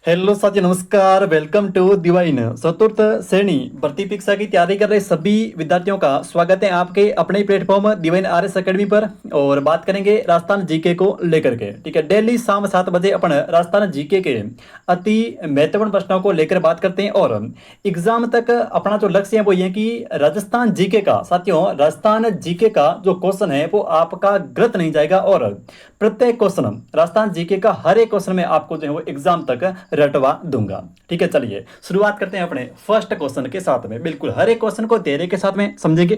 Hello साथी, नमस्कार। Welcome to divine चतुर्थ श्रेणी भर्ती परीक्षा की तैयारी कर रहे सभी विद्यार्थियों का स्वागत है आपके अपने प्लेटफॉर्म डिवाइन आरएस एकेडमी पर। और बात करेंगे राजस्थान जीके को लेकर के। ठीक है, डेली शाम 7 बजे अपन राजस्थान जीके के अति महत्वपूर्ण प्रश्नों को लेकर बात करते हैं। और एग्जाम तक अपना जो लक्ष्य है वो ये है कि राजस्थान जीके का, साथियों राजस्थान जीके का जो क्वेश्चन है वो आपका गलत नहीं जाएगा। और प्रत्येक क्वेश्चन राजस्थान जीके का हर एक क्वेश्चन में आपको जो है वो एग्जाम तक रटवा दूंगा। ठीक है, चलिए शुरुआत करते हैं अपने फर्स्ट क्वेश्चन के साथ में। बिल्कुल हर एक क्वेश्चन को धैर्य के साथ में समझेंगे।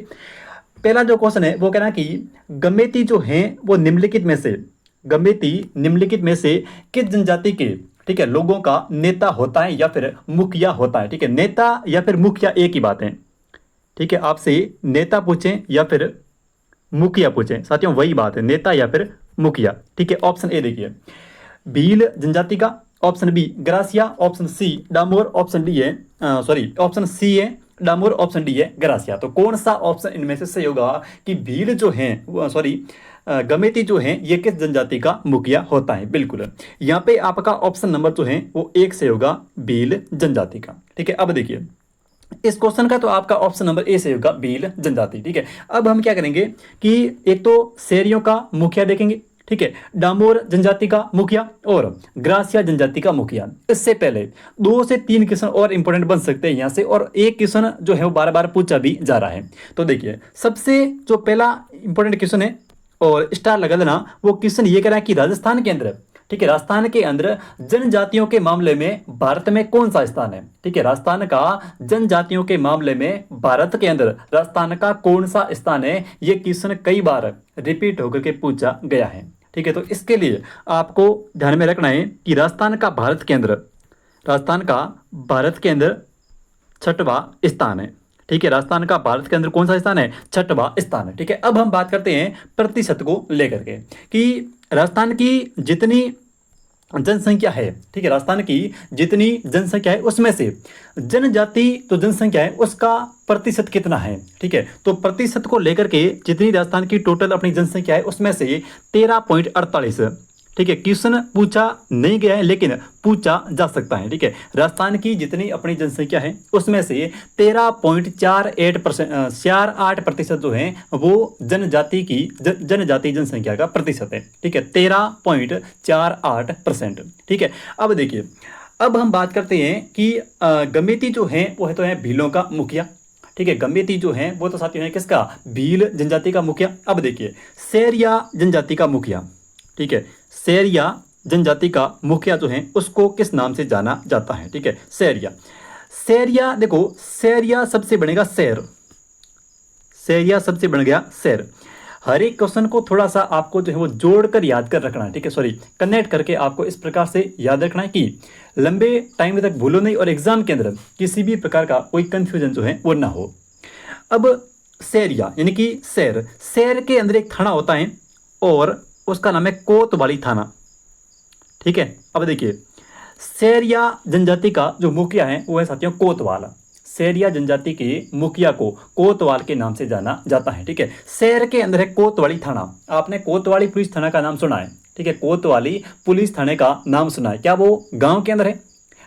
पहला जो क्वेश्चन है वो कहना कि गमेती जो है वो निम्नलिखित में से, गमेती निम्नलिखित में से किस जनजाति के, ठीक है, लोगों का नेता होता है या फिर मुखिया होता है। ठीक है, नेता या फिर मुखिया एक ही बात है। ठीक है, आपसे नेता पूछें या फिर मुखिया पूछें, साथियों वही बात है, नेता या फिर मुखिया। ठीक है, ऑप्शन ए देखिए, भील जनजाति का, option B Garasia, option C Damor, option D है सॉरी ऑप्शन सी है डामोर, ऑप्शन डी है ग्रासिया। तो कौन सा ऑप्शन इनमें से सही होगा कि भील जो है सॉरी गमेती जो है ये किस जनजाति का मुखिया होता है। बिल्कुल यहाँ पे आपका ऑप्शन नंबर जो है वो एक से होगा, भील जनजाति का। ठीक है, अब देखिए इस क्वेश्चन का तो आपका ऑप्शन नंबर ए से होगा, भील जनजाति। ठीक है, अब हम क्या करेंगे कि एक तो शेरियों का मुखिया देखेंगे, ठीक है, डामोर जनजाति का मुखिया और ग्रासिया जनजाति का मुखिया। इससे पहले 2 से 3 क्वेश्चन और इंपॉर्टेंट बन सकते हैं यहाँ से, और एक क्वेश्चन जो है वो बार बार पूछा भी जा रहा है। तो देखिए सबसे जो पहला इंपॉर्टेंट क्वेश्चन है और स्टार लगा देना, वो क्वेश्चन ये कह रहा है कि राजस्थान के अंदर, ठीक है, राजस्थान के अंदर जनजातियों के मामले में भारत में कौन सा स्थान है। ठीक है, राजस्थान का जनजातियों के मामले में भारत के अंदर राजस्थान का कौन सा स्थान है, ये क्वेश्चन कई बार रिपीट होकर के पूछा गया है। ठीक है, तो इसके लिए आपको ध्यान में रखना है कि राजस्थान का भारत के अंदर, राजस्थान का भारत के अंदर छठवां स्थान है। ठीक है, राजस्थान का भारत के अंदर कौन सा स्थान है, छठवां स्थान है। ठीक है, अब हम बात करते हैं प्रतिशत को लेकर के कि राजस्थान की जितनी जनसंख्या है, ठीक है, राजस्थान की जितनी जनसंख्या है उसमें से जनजाति तो जनसंख्या है उसका प्रतिशत कितना है। ठीक है, तो प्रतिशत को लेकर के जितनी राजस्थान की टोटल अपनी जनसंख्या है उसमें से 13.48, ठीक है, क्वेश्चन पूछा नहीं गया है लेकिन पूछा जा सकता है। ठीक है, राजस्थान की जितनी अपनी जनसंख्या है उसमें से 13.48% जो है वो जनजाति की जनजाति जनसंख्या का प्रतिशत है। ठीक है, 13.48%। ठीक है, अब देखिए अब हम बात करते हैं कि गमेती जो है वो है तो है भीलों का मुखिया। ठीक है, गमेती जो है वो तो साथियों है किसका, भील जनजाति का मुखिया। अब देखिए सैरिया जनजाति का मुखिया, ठीक है, सैरिया जनजाति का मुखिया जो है उसको किस नाम से जाना जाता है। ठीक है, सैरिया, सैरिया देखो सैरिया सबसे बनेगा शहर, सैरिया सबसे बन गया शहर। हर एक क्वेश्चन को थोड़ा सा आपको जो है वो जोड़कर याद कर रखना है। ठीक है, सॉरी कनेक्ट करके आपको इस प्रकार से याद रखना है कि लंबे टाइम तक भूलो नहीं और एग्जाम के अंदर किसी भी प्रकार का कोई कंफ्यूजन जो है वो ना हो। अब सैरिया यानी कि शहर, शहर के अंदर एक थाना होता है और उसका नाम है कोतवाली थाना। ठीक है, अब देखिए सैरिया जनजाति का जो मुखिया है वो है साथियों कोतवाल। सैरिया जनजाति के मुखिया को कोतवाल के नाम से जाना जाता है। ठीक है, शहर के अंदर है कोतवाली थाना। आपने कोतवाली पुलिस थाना का नाम सुना है। ठीक है, कोतवाली पुलिस थाने का नाम सुना है। क्या वो गांव के अंदर है?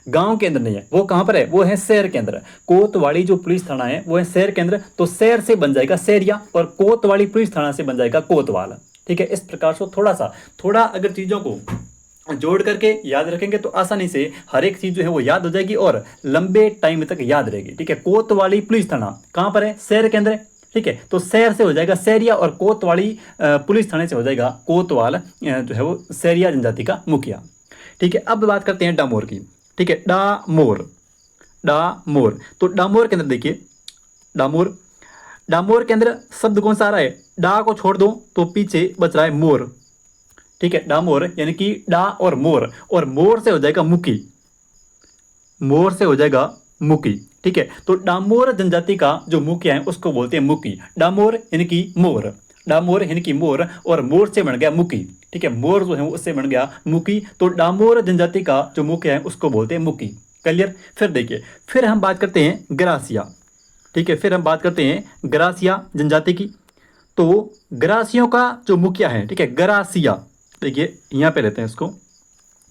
गांव के अंदर नहीं है, वो कहां पर है, वो है शहर के अंदर। कोतवाली जो पुलिस थाना है वो है शहर के अंदर, तो शहर से बन जाएगा सैरिया और कोतवाली पुलिस थाना से बन जाएगा कोतवाल। ठीक है, इस प्रकार से थोड़ा अगर चीजों को जोड़ करके याद रखेंगे तो आसानी से हर एक चीज जो है वो याद हो जाएगी और लंबे टाइम तक याद रहेगी। ठीक है, कोतवाली पुलिस थाना कहां पर है, शहर के अंदर है। ठीक है, तो शहर से हो जाएगा सैरिया और कोतवाली पुलिस थाने से हो जाएगा कोतवाल जो है वो सैरिया जनजाति का मुखिया। ठीक है, अब बात करते हैं डामोर की। ठीक है, डामोर, डामोर, तो डामोर के अंदर देखिए डामोर, डामोर के अंदर शब्द कौन सा आ रहा है, डा को छोड़ दो तो पीछे बच रहा है मोर। ठीक है, डामोर यानी कि डा और मोर से हो जाएगा मुकी, मोर से हो जाएगा मुकी। ठीक है, तो डामोर जनजाति का जो मुखिया है उसको बोलते हैं मुकी। डामोर यानी कि मोर, डामोर यानी कि मोर और मोर से बन गया मुकी। ठीक है, मोर जो है उससे बन गया मुकी, तो डामोर जनजाति का जो मुखिया है उसको बोलते हैं मुकी। क्लियर? फिर देखिए फिर हम बात करते हैं ग्रासिया। ठीक है, फिर हम बात करते हैं ग्रासिया जनजाति की। तो ग्रासियों का जो मुखिया है, ठीक है, ग्रासिया, देखिए यहाँ पे लेते हैं इसको,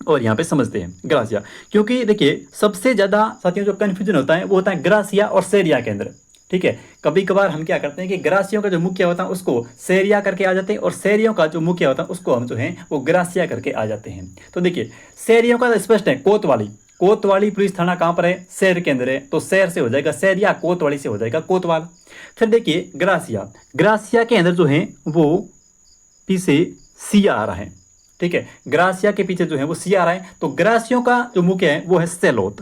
और यहाँ पे समझते हैं ग्रासिया। क्योंकि देखिए सबसे ज़्यादा साथियों जो कन्फ्यूजन होता है वो होता है ग्रासिया और सेरिया के अंदर। ठीक है, कभी कभार हम क्या करते हैं कि ग्रासियों का जो मुखिया होता है उसको सेरिया करके आ जाते हैं, और सेरियों का जो मुखिया होता है उसको हम जो है वो ग्रासिया करके आ जाते हैं। तो देखिए सेरियों का स्पष्ट है, कोतवाली। कोतवाली पुलिस थाना कहाँ पर है? शहर के अंदर है, तो शहर से हो जाएगा सेरिया, कोतवाली से हो जाएगा कोतवाल। फिर देखिए ग्रासिया, ग्रासिया के अंदर जो है वो पीछे सिया आ रहा है। ठीक है, ग्रासिया के पीछे जो है वो सिया आ रहा है, तो ग्रासियों का जो मुख्य है वो है सेलोत।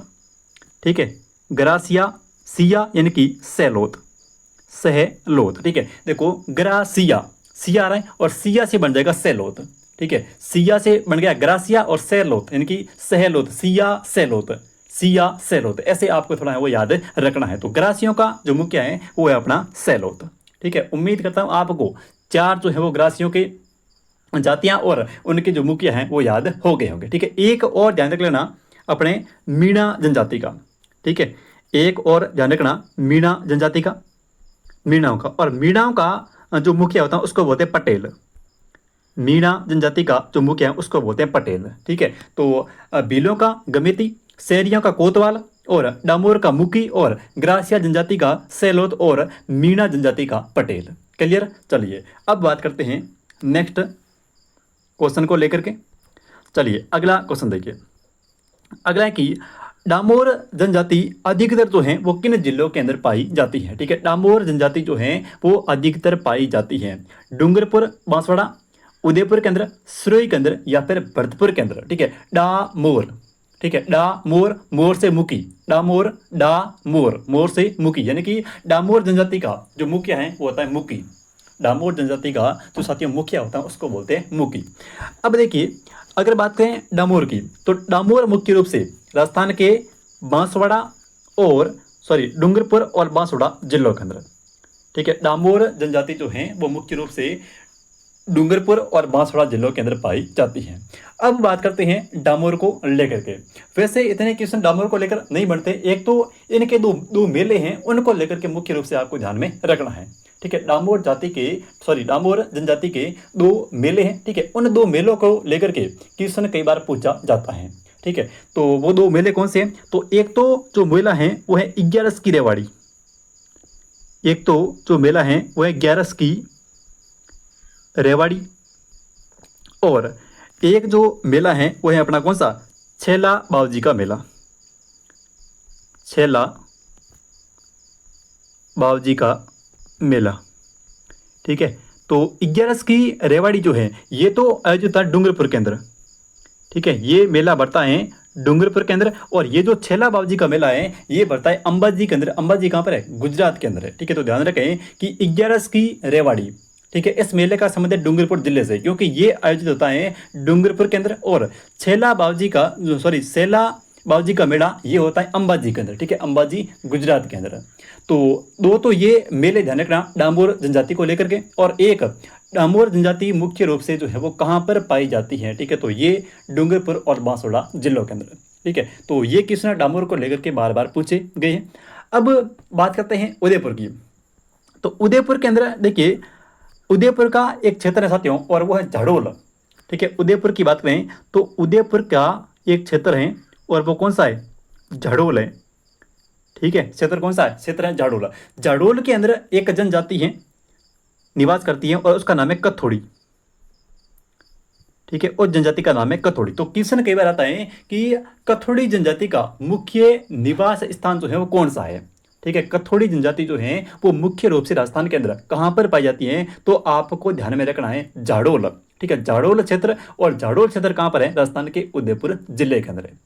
ठीक है, ग्रासिया सिया यानी कि सेलोत, सहलोत। ठीक है, देखो ग्रासिया, सिया आ रहा है और सिया से बन जाएगा सेलोत। ठीक है, सिया से बन गया ग्रासिया और सेलोत यानी कि सहलोत, सिया सेलोत, सिया सेलोत, ऐसे आपको थोड़ा है वो याद रखना है। तो ग्रासियों का जो मुख्य है वो है अपना सेलोत। ठीक है, उम्मीद करता हूँ आपको चार जो है वो ग्रासियों के जातियां और उनके जो मुखिया हैं वो याद हो गए होंगे। ठीक है, एक और ध्यान रख लेना अपने मीणा जनजाति का। ठीक है, एक और ध्यान रखना मीणा जनजाति का, मीणाओं का, और मीणाओं का जो मुखिया होता है उसको बोलते हैं पटेल। मीणा जनजाति का जो मुखिया है उसको बोलते हैं पटेल। ठीक है, तो भीलों का गमेती, शहरियों का कोतवाल और डामोर का मुकी और ग्रासिया जनजाति का सेलोत और मीणा जनजाति का पटेल। क्लियर? चलिए अब बात करते हैं नेक्स्ट क्वेश्चन को लेकर के। चलिए अगला क्वेश्चन देखिए। अगला है कि डामोर जनजाति अधिकतर जो है वो किन जिलों के अंदर पाई जाती है? ठीक है, डामोर जनजाति जो है वो अधिकतर पाई जाती है डूंगरपुर, बांसवाड़ा, उदयपुर के अंदर, सिरोही के अंदर या फिर भरतपुर के अंदर। ठीक है, डामोर। ठीक है, डामोर, मोर से मुकी, डामोर, डामोर, मोर से मुकी, यानी कि डामोर जनजाति का जो मुखिया है वो होता है मुकी। डामोर जनजाति का जो साथियों मुखिया होता है उसको बोलते हैं मुकी। अब देखिए अगर बात करें डामोर की, तो डामोर मुख्य रूप से राजस्थान के बांसवाड़ा और डूंगरपुर और बांसवाड़ा जिलों के अंदर। ठीक है, डामोर जनजाति जो है वो मुख्य रूप से डूंगरपुर और बांसवाड़ा जिलों के अंदर पाई जाती है। अब बात करते हैं डामोर को लेकर के। वैसे इतने क्वेश्चन डामोर को लेकर नहीं बनते, एक तो इनके दो मेले हैं उनको लेकर के मुख्य रूप से आपको ध्यान में रखना है। ठीक है, डामोर जनजाति के दो मेले हैं। ठीक है, उन दो मेलों को लेकर के क्वेश्चन कई बार पूछा जाता है। ठीक है, तो वो दो मेले कौन से हैं? तो एक तो जो मेला है वो है 11 की रेवाड़ी, एक तो जो मेला है वो है 11 की रेवाड़ी, और एक जो मेला है वो है अपना कौन सा? छेला बावजी का मेला, छेला बावजी का मेला। ठीक है, तो 11 की रेवाड़ी जो है ये तो आयोजित होता है डूंगरपुर के अंदर। ठीक है, ये मेला बढ़ता है डूंगरपुर के अंदर, और ये जो छेला बावजी का मेला है ये बढ़ता है अंबाजी के अंदर। अंबाजी कहाँ पर है? गुजरात के अंदर है। ठीक है, तो ध्यान रखें कि 11 की रेवाड़ी, ठीक है, इस मेले का संबंध है डूंगरपुर जिले से, क्योंकि ये आयोजित होता है डूंगरपुर के अंदर, और छेला बावजी का मेला ये होता है अंबाजी के अंदर। ठीक है, अंबाजी गुजरात के अंदर। तो दो तो ये मेले ध्यान रखना डामोर जनजाति को लेकर के, और एक डामोर जनजाति मुख्य रूप से जो है वो कहाँ पर पाई जाती है? ठीक है, तो ये डूंगरपुर और बांसवाड़ा जिलों के अंदर। ठीक है, तो ये क्वेश्चन डामोर को लेकर के बार बार पूछे गए हैं। अब बात करते हैं उदयपुर की। तो उदयपुर के अंदर देखिए उदयपुर का एक क्षेत्र है साथियों और वो है झाड़ोल। ठीक है, उदयपुर की बात करें तो उदयपुर का एक क्षेत्र है और वो कौन सा है? झाड़ोल है। ठीक है, क्षेत्र कौन सा है? क्षेत्र है झाड़ोल। झाड़ोल के अंदर एक जनजाति है निवास करती है और उसका नाम है कथोड़ी। ठीक है, उस जनजाति का नाम है कथोड़ी। तो क्वेश्चन कई बार आता है कि कथोड़ी जनजाति का मुख्य निवास स्थान जो है वो कौन सा है? ठीक है, कथोड़ी जनजाति जो है वो मुख्य रूप से राजस्थान के अंदर कहां पर पाई जाती है? तो आपको ध्यान में रखना है झाड़ोल। ठीक है, झाड़ोल क्षेत्र, और झाड़ोल क्षेत्र कहां पर है? राजस्थान के उदयपुर जिले के अंदर है।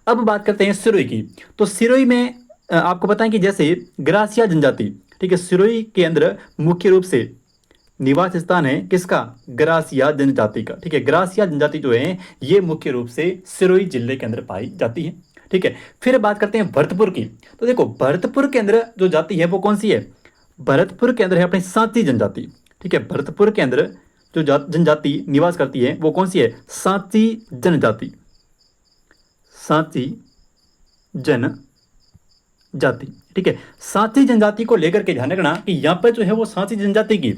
अब बात करते हैं सिरोही की। तो सिरोही में आपको पता है कि जैसे ग्रासिया जनजाति, ठीक है, सिरोही के अंदर मुख्य रूप से निवास स्थान है किसका? ग्रासिया जनजाति का। ठीक है, ग्रासिया जनजाति जो है ये मुख्य रूप से सिरोही जिले के अंदर पाई जाती है। ठीक है, फिर बात करते हैं भरतपुर की। तो देखो भरतपुर के अंदर जो जाति है वो कौन सी है? भरतपुर के अंदर है अपनी सांची जनजाति। ठीक है, भरतपुर के अंदर जो जनजाति निवास करती है वो कौन सी है? सांची जनजाति, सांची जनजाति। ठीक है, सांची जनजाति को लेकर के ध्यान रखना कि यहाँ पर जो है वो सांची जनजाति की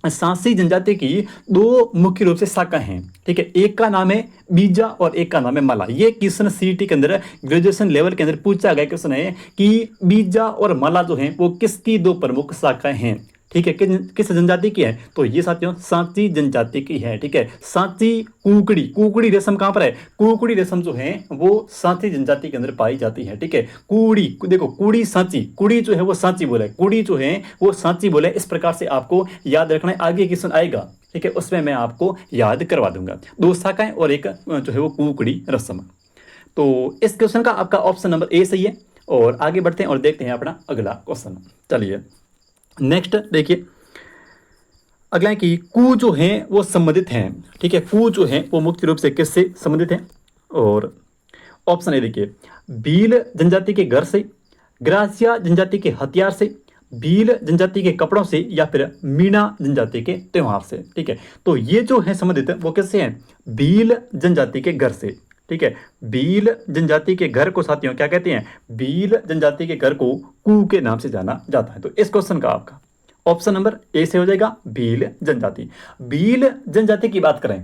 सांसी जनजाति की दो मुख्य रूप से शाखा हैं, ठीक है। एक का नाम है बीजा और एक का नाम है मला। ये क्वेश्चन सीईटी के अंदर ग्रेजुएशन लेवल के अंदर पूछा गया क्वेश्चन है कि बीजा और मला जो है वो किसकी दो प्रमुख शाखाएं हैं, ठीक है। किस जनजाति की है, तो ये साथियों सांची जनजाति की है, ठीक है। सांची कुकड़ी, कुकड़ी रेशम कहाँ पर है, कुकड़ी रेशम जो है वो सांची जनजाति के अंदर पाई जाती है, ठीक है। कुड़ी, देखो कुड़ी सांची, कुड़ी जो है वो सांची बोले, कुड़ी जो है वो सांची बोले। इस प्रकार से आपको याद रखना है, आगे क्वेश्चन आएगा, ठीक है, उसमें मैं आपको याद करवा दूंगा। दो शाखाएं और एक जो है वो कुकड़ी रस्म। तो इस क्वेश्चन का आपका ऑप्शन नंबर ए सही है। और आगे बढ़ते हैं और देखते हैं अपना अगला क्वेश्चन। चलिए नेक्स्ट देखिए, अगला है कि कू जो है वो संबंधित हैं, ठीक है। कू जो है वो मुख्य रूप से किससे संबंधित हैं, और ऑप्शन ए देखिए, भील जनजाति के घर से, ग्रासिया जनजाति के हथियार से, भील जनजाति के कपड़ों से, या फिर मीणा जनजाति के त्योहार से, ठीक है। तो ये जो है संबंधित वो किससे हैं, भील जनजाति के घर से, ठीक है। भील जनजाति के घर को साथियों क्या कहते हैं, भील जनजाति के घर को कू के नाम से जाना जाता है। तो इस क्वेश्चन का आपका ऑप्शन नंबर ए से हो जाएगा भील जनजाति। भील जनजाति की बात करें,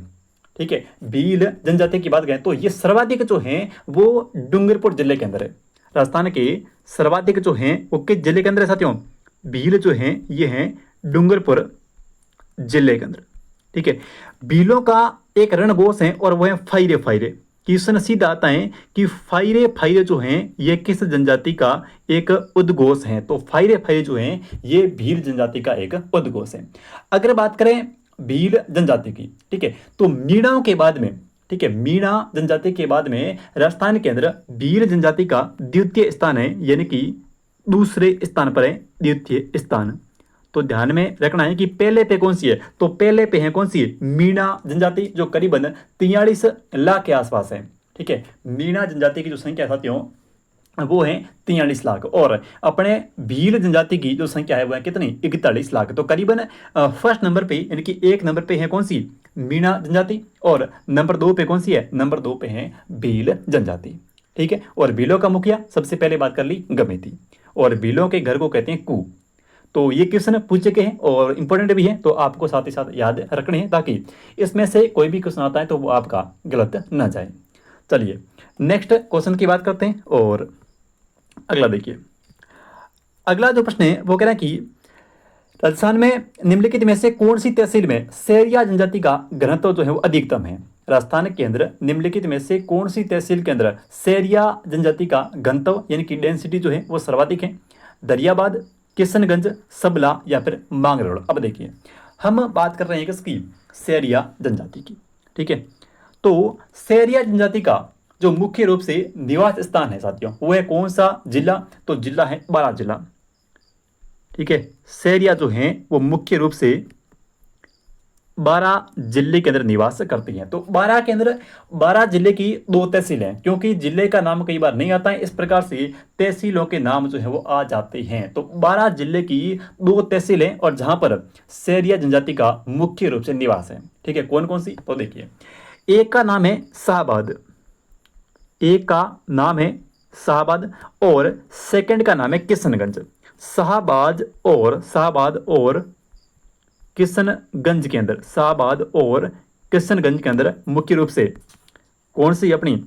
ठीक है, भील जनजाति की बात करें तो ये सर्वाधिक जो है वो डूंगरपुर जिले के अंदर है। राजस्थान के सर्वाधिक जो हैं वो किस जिले के अंदर है साथियों, भील जो हैं ये हैं डूंगरपुर जिले के अंदर, ठीक है। भीलों का एक रणघोष है और वो है फायरे फायरे। क्वेश्चन सीधा आता है कि फायरे फायरे जो हैं ये किस जनजाति का एक उद्घोष है, तो फायरे फायरे जो हैं ये भील जनजाति का एक उद्घोष है। अगर बात करें भील जनजाति की, ठीक है, तो मीणाओं के बाद में, ठीक है, मीणा जनजाति के बाद में राजस्थान के अंदर भील जनजाति का द्वितीय स्थान है, यानी कि दूसरे स्थान पर है द्वितीय स्थान। तो ध्यान में रखना है कि पहले पे कौन सी है, तो पहले पे है कौन सी, मीणा जनजाति जो करीबन 43 लाख के आसपास है, ठीक है। मीणा जनजाति की जो संख्या साथियों वो है 43 लाख, और अपने भील जनजाति की जो संख्या है वो है कितनी, 41 लाख। तो करीबन फर्स्ट नंबर पे यानी कि एक नंबर पे है कौन सी, मीणा जनजाति, और नंबर 2 पे कौन सी है, नंबर 2 पे है भील जनजाति, ठीक है। और भीलों का मुखिया सबसे पहले बात कर ली गमेती, और भीलों के घर को कहते हैं कू। तो ये क्वेश्चन पूछे गए हैं और इंपॉर्टेंट भी है, तो आपको साथ ही साथ याद रखने हैं ताकि इसमें से कोई भी क्वेश्चन आता है तो वो आपका गलत ना जाए। चलिए नेक्स्ट क्वेश्चन की बात करते हैं, और अगला देखिए, अगला जो प्रश्न है वो कह रहा है कि राजस्थान में निम्नलिखित में से कौन सी तहसील में सेरिया जनजाति का घनत्व जो है वो अधिकतम है। राजस्थान के अंदर निम्नलिखित में से कौन सी तहसील के अंदर सेरिया जनजाति का घनत्व यानी कि डेंसिटी जो है वो सर्वाधिक है, दरियाबाद, किशनगंज, सबला, या फिर मांगरोल। अब देखिए हम बात कर रहे हैं किसकी, सेरिया जनजाति की, ठीक है। तो सेरिया जनजाति का जो मुख्य रूप से निवास स्थान है साथियों वो है कौन सा जिला, तो जिला है बारां जिला, ठीक है। सेरिया जो है वो मुख्य रूप से बारां जिले के अंदर निवास करती हैं। तो बारां के अंदर, बारां जिले की 2 तहसील हैं, क्योंकि जिले का नाम कई बार नहीं आता है, इस प्रकार से तहसीलों के नाम जो है वो आ जाते हैं। तो बारां जिले की 2 तहसील हैं और जहां पर सेरिया जनजाति का मुख्य रूप से निवास है, ठीक है। कौन कौन सी, तो देखिए एक का नाम है शाहबाद, एक का नाम है शाहबाद, और सेकंड का नाम है किशनगंज। शाहबाद और किशनगंज के अंदर, शाहबाद और किशनगंज के अंदर मुख्य रूप से कौन सी अपनी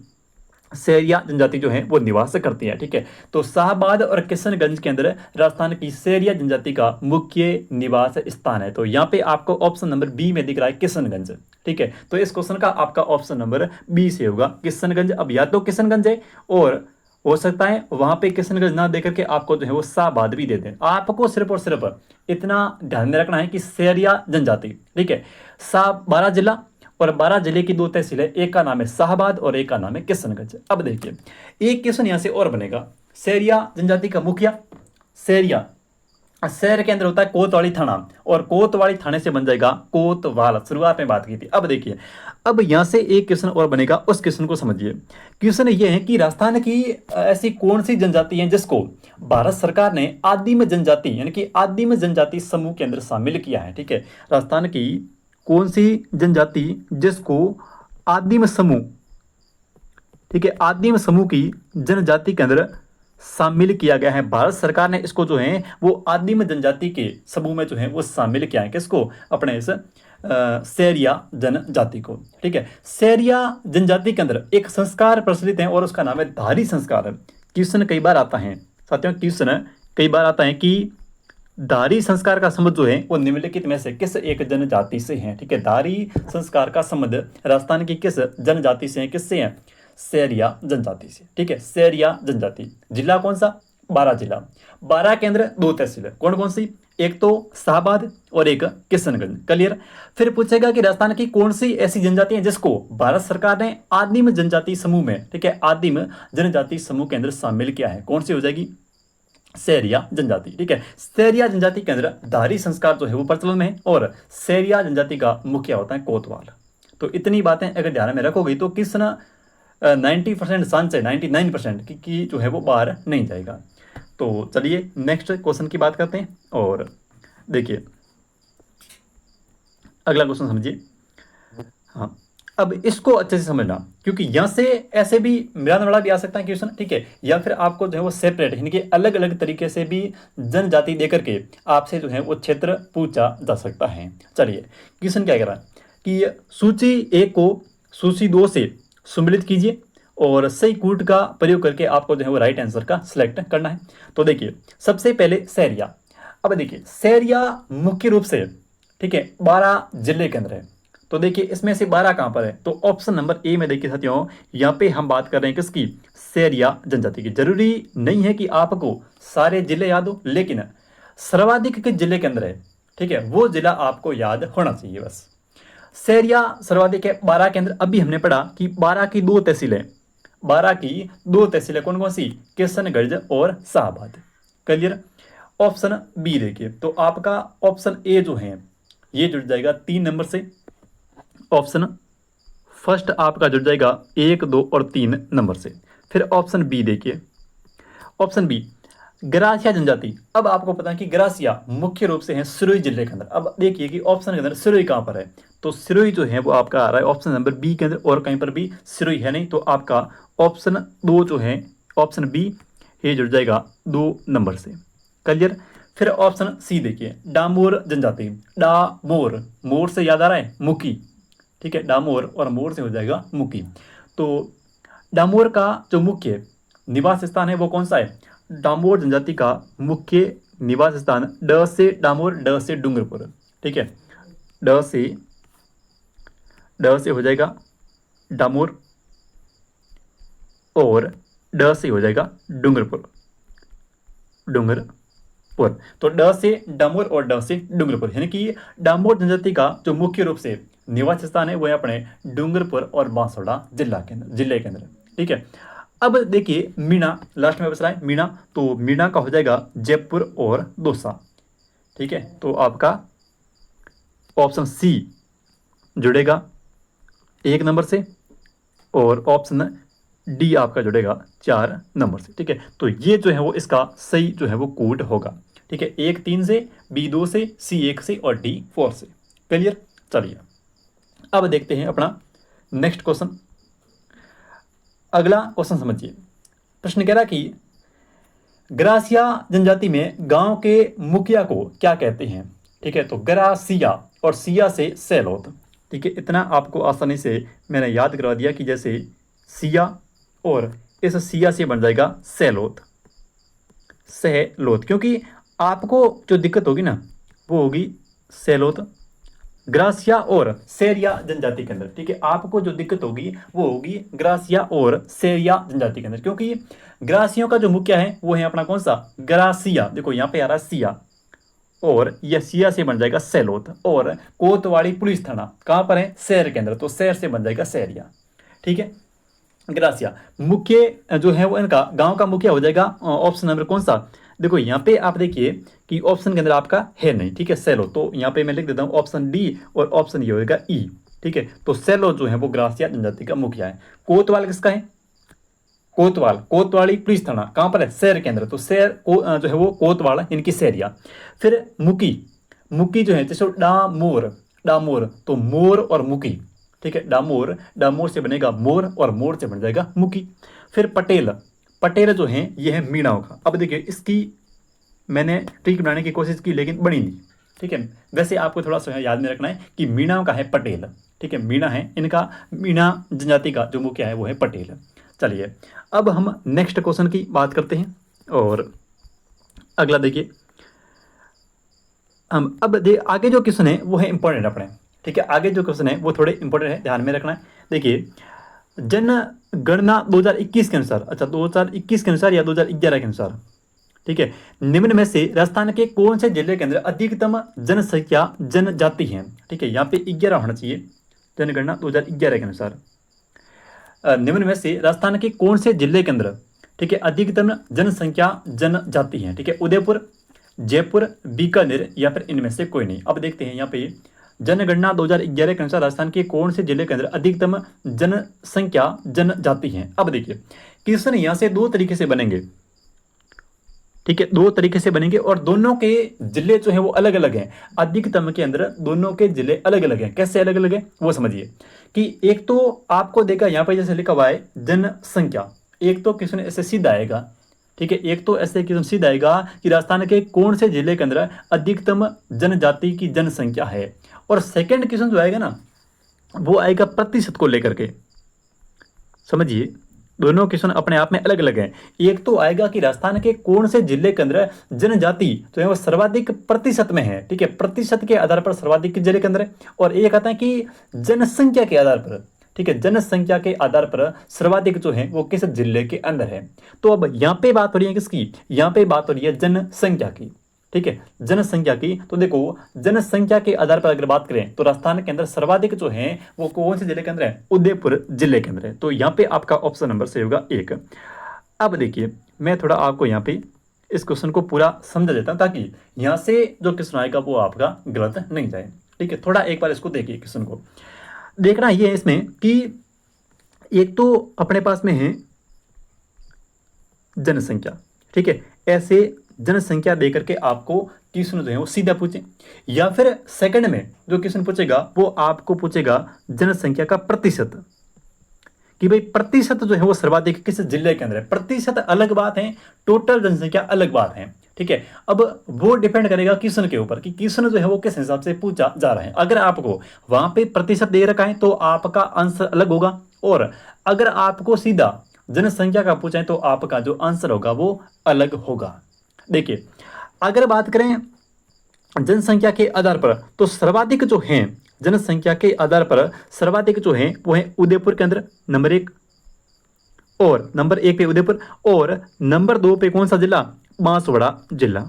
सेरिया जनजाति जो है वो निवास करती है, ठीक है। तो शाहबाद और किशनगंज के अंदर राजस्थान की सेरिया जनजाति का मुख्य निवास स्थान है। तो यहाँ पे आपको ऑप्शन नंबर बी में दिख रहा है किशनगंज, ठीक है। तो इस क्वेश्चन का आपका ऑप्शन नंबर बी से होगा किशनगंज। अब या तो किशनगंज है और हो सकता है वहां पे किशनगंज ना देकर के आपको जो है वो शाहबाद भी दे दें। आपको सिर्फ और सिर्फ इतना ध्यान में रखना है कि सेरिया जनजाति, ठीक है, बारां जिला और बारां जिले की 2 तहसील है, एक का नाम है शाहबाद और एक का नाम है किशनगंज। अब देखिए एक क्वेश्चन यहां से और बनेगा, सेरिया जनजाति का मुखिया, सेरिया शहर के अंदर होता है कोतवाली थाना, और कोतवाली थाने से बन जाएगा कोतवाल, शुरुआत में बात की थी। अब देखिए अब यहां से एक क्वेश्चन और बनेगा, उस क्वेश्चन को समझिए। क्वेश्चन ये है कि राजस्थान की ऐसी कौन सी जनजाति है जिसको भारत सरकार ने आदिम जनजाति यानी कि आदिम जनजाति समूह के अंदर शामिल किया है, ठीक है। राजस्थान की कौन सी जनजाति जिसको आदिम समूह, ठीक है, आदिम समूह की जनजाति के अंदर शामिल किया गया है। भारत सरकार ने इसको जो है वो आदिम जनजाति के समूह में जो है वो शामिल किया है। किसको? अपने इस सेरिया जनजाति को। ठीक है, सेरिया जनजाति के अंदर एक संस्कार प्रचलित है और उसका नाम है धारी संस्कार। क्वेश्चन कई बार आता है साथियों, क्वेश्चन कई बार आता है कि धारी संस्कार का संबंध जो है वो निम्नलिखित में से किस एक जनजाति से है। ठीक है, धारी संस्कार का संबंध राजस्थान की किस जनजाति से है? किससे है? सेरिया जनजाति से। ठीक है, सेरिया जनजाति। जिला कौन सा? 12 जिला। 12 के अंदर 2 तहसील। कौन कौन सी? एक तो शाहबाद और एक किशनगंज। क्लियर। फिर पूछेगा कि राजस्थान की कौन सी ऐसी जनजाति है जिसको भारत सरकार ने आदिम जनजाति समूह में, ठीक है, आदिम जनजाति समूह के अंदर शामिल किया है। कौन सी हो जाएगी? सेरिया जनजाति। ठीक है, सेरिया जनजाति के अंदर धारी संस्कार जो है वो प्रचलन में है और सेरिया जनजाति का मुखिया होता है कोतवाल। तो इतनी बातें अगर ध्यान में रखोगे तो किस ना 90% चांस है, 99% की जो है वो बाहर नहीं जाएगा। तो चलिए नेक्स्ट क्वेश्चन की बात करते हैं और देखिए अगला क्वेश्चन समझिए। हाँ, अब इसको अच्छे से समझना क्योंकि यहाँ से ऐसे भी मिलाने वाला भी आ सकता है क्वेश्चन। ठीक है, या फिर आपको जो है वो सेपरेट यानी कि अलग अलग तरीके से भी जनजाति देकर के आपसे जो है वो क्षेत्र पूछा जा सकता है। चलिए क्वेश्चन क्या कह रहा है कि सूची 1 को सूची 2 से सम्मिलित कीजिए और सही कूट का प्रयोग करके आपको जो है वो राइट आंसर का सिलेक्ट करना है। तो देखिए सबसे पहले सेरिया। अब देखिए सेरिया मुख्य रूप से, ठीक है, 12 जिले के अंदर है। तो देखिए इसमें से 12 कहाँ पर है? तो ऑप्शन नंबर ए में देखिए साथियों, यहाँ पे हम बात कर रहे हैं किसकी? सेरिया जनजाति की। जरूरी नहीं है कि आपको सारे जिले याद हो, लेकिन सर्वाधिक के जिले के अंदर है, ठीक है, वो जिला आपको याद होना चाहिए बस। सेरिया सर्वाधिक है 12 के अंदर। अभी हमने पढ़ा कि 12 की 2 तहसीलें, 12 की 2 तहसीलें कौन कौन सी? किशनगंज और शाहबाद। क्लियर। ऑप्शन बी देखिए, तो आपका ऑप्शन ए जो है ये जुड़ जाएगा 3 नंबर से। ऑप्शन फर्स्ट आपका जुड़ जाएगा 1, 2 और 3 नंबर से। फिर ऑप्शन बी देखिए, ऑप्शन बी ग्रासिया जनजाति। अब आपको पता है कि ग्रासिया मुख्य रूप से है सिरोही जिले के अंदर। अब देखिए कि ऑप्शन के अंदर सिरोही कहाँ पर है? तो सिरोही जो है वो आपका आ रहा है ऑप्शन नंबर बी के अंदर, और कहीं पर भी सिरोही है नहीं। तो आपका ऑप्शन 2 जो है, ऑप्शन बी, ये जुड़ जाएगा 2 नंबर से। क्लियर। फिर ऑप्शन सी देखिए, डामोर जनजाति। डामोर, मोर से याद आ रहा है मुकी, ठीक है, डामोर और मोर से हो जाएगा मुकी। तो डामोर का जो मुख्य निवास स्थान है वो कौन सा है? डामोर जनजाति का मुख्य निवास स्थान ड से डामोर, ड से डूंगरपुर। ठीक है, ड से हो जाएगा डामोर और ड से हो जाएगा डूंगरपुर। तो ड से डामोर और ड से डूंगरपुर, यानी कि डामोर जनजाति का जो मुख्य रूप से निवास स्थान है वो है अपने डूंगरपुर और बांसवाड़ा जिले के अंदर। ठीक है, अब देखिए मीणा लास्ट में बच रहा है, मीणा। तो मीणा का हो जाएगा जयपुर और दौसा। ठीक है, तो आपका ऑप्शन सी जुड़ेगा 1 नंबर से और ऑप्शन डी आपका जुड़ेगा 4 नंबर से। ठीक है, तो ये जो है वो इसका सही जो है वो कोड होगा। ठीक है, 1 3 से, बी 2 से, सी 1 से और डी 4 से। क्लियर। चलिए अब देखते हैं अपना नेक्स्ट क्वेश्चन। अगला क्वेश्चन समझिए। प्रश्न कह रहा कि ग्रासिया जनजाति में गांव के मुखिया को क्या कहते हैं? ठीक है, तो ग्रासिया और सिया से सैलोत। ठीक है, इतना आपको आसानी से मैंने याद करवा दिया कि जैसे सिया और इस सिया से बन जाएगा सैलोत, सहलोत। क्योंकि आपको जो दिक्कत होगी ना वो होगी सैलोत, ग्रासिया और सेरिया जनजाति के अंदर। ठीक है, आपको जो दिक्कत होगी वो होगी ग्रासिया और सेरिया जनजाति के अंदर, क्योंकि ग्रासियों का जो मुखिया है वो है अपना कौन सा? ग्रासिया। देखो यहाँ पे आ रहा है सिया और यह सिया से बन जाएगा सैलोत। और कोतवाली पुलिस थाना कहाँ पर है? शहर के अंदर, तो शहर से बन जाएगा सेरिया। ठीक है, ग्रासिया मुख्य जो है वो इनका गांव का मुखिया हो जाएगा ऑप्शन नंबर कौन सा? देखो यहाँ पे आप देखिए कि ऑप्शन के अंदर आपका है नहीं। ठीक है, सेलो, तो यहाँ पे मैं लिख देता हूँ ऑप्शन डी और ऑप्शन ये होगा ई। ठीक है, तो सेलो जो है वो ग्रासिया जनजाति का मुखिया है। कोतवाल किसका है? कोतवाली पुलिस थाना कहाँ पर है? शहर के अंदर, तो शहर को जो है वो कोतवाल इनकी सेरिया। फिर मुकी जो है जैसे डामोर तो मोर और मुकी। ठीक है, डामोर से बनेगा मोर और मोर से बन जाएगा मुकी। फिर पटेल जो हैं ये है मीणाओं का। अब देखिए इसकी मैंने ट्रिक बनाने की कोशिश की लेकिन बनी नहीं, ठीक है। वैसे आपको थोड़ा सा याद में रखना है कि मीणाओं का है पटेल, ठीक है, मीणा है इनका, मीणा जनजाति का जो मुखिया है वो है पटेल। चलिए अब हम नेक्स्ट क्वेश्चन की बात करते हैं। और अगला देखिए, हम अब आगे जो क्वेश्चन है वो है इंपॉर्टेंट अपने, ठीक है। आगे जो क्वेश्चन है वो थोड़े इंपॉर्टेंट है, ध्यान में रखना है। देखिए जनगणना 2021 के अनुसार, अच्छा 2021 के अनुसार या 2011 के अनुसार, ठीक है, निम्न में से राजस्थान के कौन से जिले के अंदर अधिकतम जनसंख्या जनजाति है, ठीक है, यहाँ पे 11 होना चाहिए। जनगणना 2011 के अनुसार निम्न में से राजस्थान के कौन से जिले के अंदर, ठीक है, अधिकतम जनसंख्या जनजाति है, ठीक है, उदयपुर, जयपुर, बीकानेर या फिर इनमें से कोई नहीं। अब देखते हैं यहाँ पे जनगणना 2011 के अनुसार राजस्थान के कौन से जिले के अंदर अधिकतम जनसंख्या जनजाति है। अब देखिए क्वेश्चन यहाँ से दो तरीके से बनेंगे, ठीक है, दो तरीके से बनेंगे और दोनों के जिले जो है वो अलग अलग हैं। अधिकतम के अंदर दोनों के जिले अलग अलग हैं। कैसे अलग अलग हैं वो समझिए कि एक तो आपको देगा यहाँ पे जैसे लिखा हुआ है जनसंख्या, एक तो क्वेश्चन ऐसे सीधा आएगा, ठीक है, एक तो ऐसे क्वेश्चन सीधा आएगा कि राजस्थान के कौन से जिले के अंदर अधिकतम जनजाति की जनसंख्या है। और सेकेंड क्वेश्चन जो आएगा ना वो आएगा प्रतिशत को लेकर के। समझिए दोनों क्वेश्चन अपने आप में अलग अलग हैं। एक तो आएगा कि राजस्थान के कौन से जिले के अंदर जनजाति जो है वो सर्वाधिक प्रतिशत में है, ठीक है, प्रतिशत के आधार पर सर्वाधिक जिले के अंदर है। और एक आता है कि जनसंख्या के आधार पर, ठीक है, जनसंख्या के आधार पर सर्वाधिक जो है वो किस जिले के अंदर है। तो अब यहाँ पे बात हो रही है किसकी, यहाँ पे बात हो रही है जनसंख्या की, ठीक है, जनसंख्या की। तो देखो जनसंख्या के आधार पर अगर बात करें तो राजस्थान के अंदर सर्वाधिक जो है वो कौन से जिले के अंदर है, उदयपुर जिले के अंदर है। तो यहाँ पे आपका ऑप्शन नंबर सही होगा 1। अब देखिए मैं थोड़ा आपको यहाँ पे इस क्वेश्चन को पूरा समझा देता हूँ ताकि यहाँ से जो क्वेश्चन आएगा वो आपका गलत नहीं जाए, ठीक है। थोड़ा एक बार इसको देखिए, क्वेश्चन को देखना ये है इसमें कि एक तो अपने पास में है जनसंख्या, ठीक है, ऐसे जनसंख्या देकर के आपको क्वेश्चन जो है वो सीधा पूछे, या फिर सेकंड में जो क्वेश्चन पूछेगा वो आपको पूछेगा जनसंख्या का प्रतिशत, कि भाई प्रतिशत जो है वो सर्वाधिक किस जिले के अंदर है। प्रतिशत अलग बात है, टोटल जनसंख्या अलग बात है, ठीक है। अब वो डिपेंड करेगा क्वेश्चन के ऊपर कि क्वेश्चन जो है वो किस हिसाब से पूछा जा रहा है। अगर आपको वहां पे प्रतिशत दे रखा है तो आपका आंसर अलग होगा, और अगर आपको सीधा जनसंख्या का पूछा है तो आपका जो आंसर होगा वो अलग होगा। देखिए अगर बात करें जनसंख्या के आधार पर तो सर्वाधिक जो है जनसंख्या के आधार पर सर्वाधिक जो है वो है उदयपुर के अंदर नंबर 1, और नंबर 1 पे उदयपुर, और नंबर 2 पे कौन सा जिला, बांसवाड़ा जिला,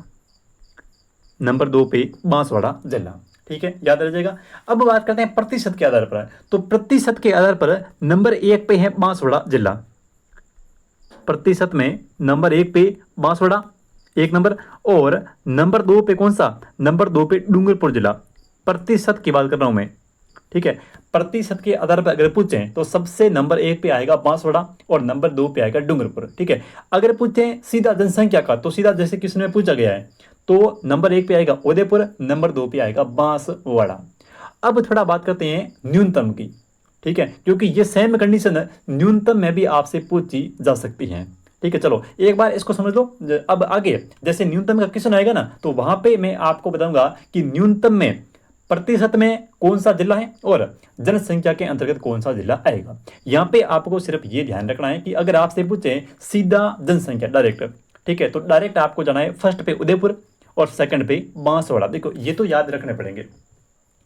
नंबर 2 पे बांसवाड़ा जिला, ठीक है, याद रह जाएगा। अब बात करते हैं प्रतिशत के आधार पर, तो प्रतिशत के आधार पर नंबर 1 पे है बांसवाड़ा जिला, प्रतिशत में नंबर 1 पे बांसवाड़ा 1 नंबर, और नंबर 2 पे कौन सा, नंबर 2 पे डूंगरपुर जिला। प्रतिशत की बात कर रहा हूं मैं, ठीक है, प्रतिशत के आधार पर अगर पूछें तो सबसे नंबर 1 पे आएगा बांसवाड़ा और नंबर 2 पे आएगा डूंगरपुर, ठीक है। अगर पूछें सीधा जनसंख्या का तो सीधा जैसे किसी ने पूछा गया है तो नंबर 1 पे आएगा उदयपुर, नंबर 2 पे आएगा बांसवाड़ा। अब थोड़ा बात करते हैं न्यूनतम की, ठीक है, क्योंकि ये सेम कंडीशन न्यूनतम में भी आपसे पूछी जा सकती है, ठीक है। चलो एक बार इसको समझ लो। अब आगे जैसे न्यूनतम का क्वेश्चन आएगा ना तो वहां पे मैं आपको बताऊंगा कि न्यूनतम में प्रतिशत में कौन सा जिला है और जनसंख्या के अंतर्गत कौन सा जिला आएगा। यहाँ पे आपको सिर्फ ये ध्यान रखना है कि अगर आपसे पूछे सीधा जनसंख्या डायरेक्ट, ठीक है, तो डायरेक्ट आपको जाना है फर्स्ट पे उदयपुर और सेकंड पे बांसवाड़ा। देखो ये तो याद रखने पड़ेंगे,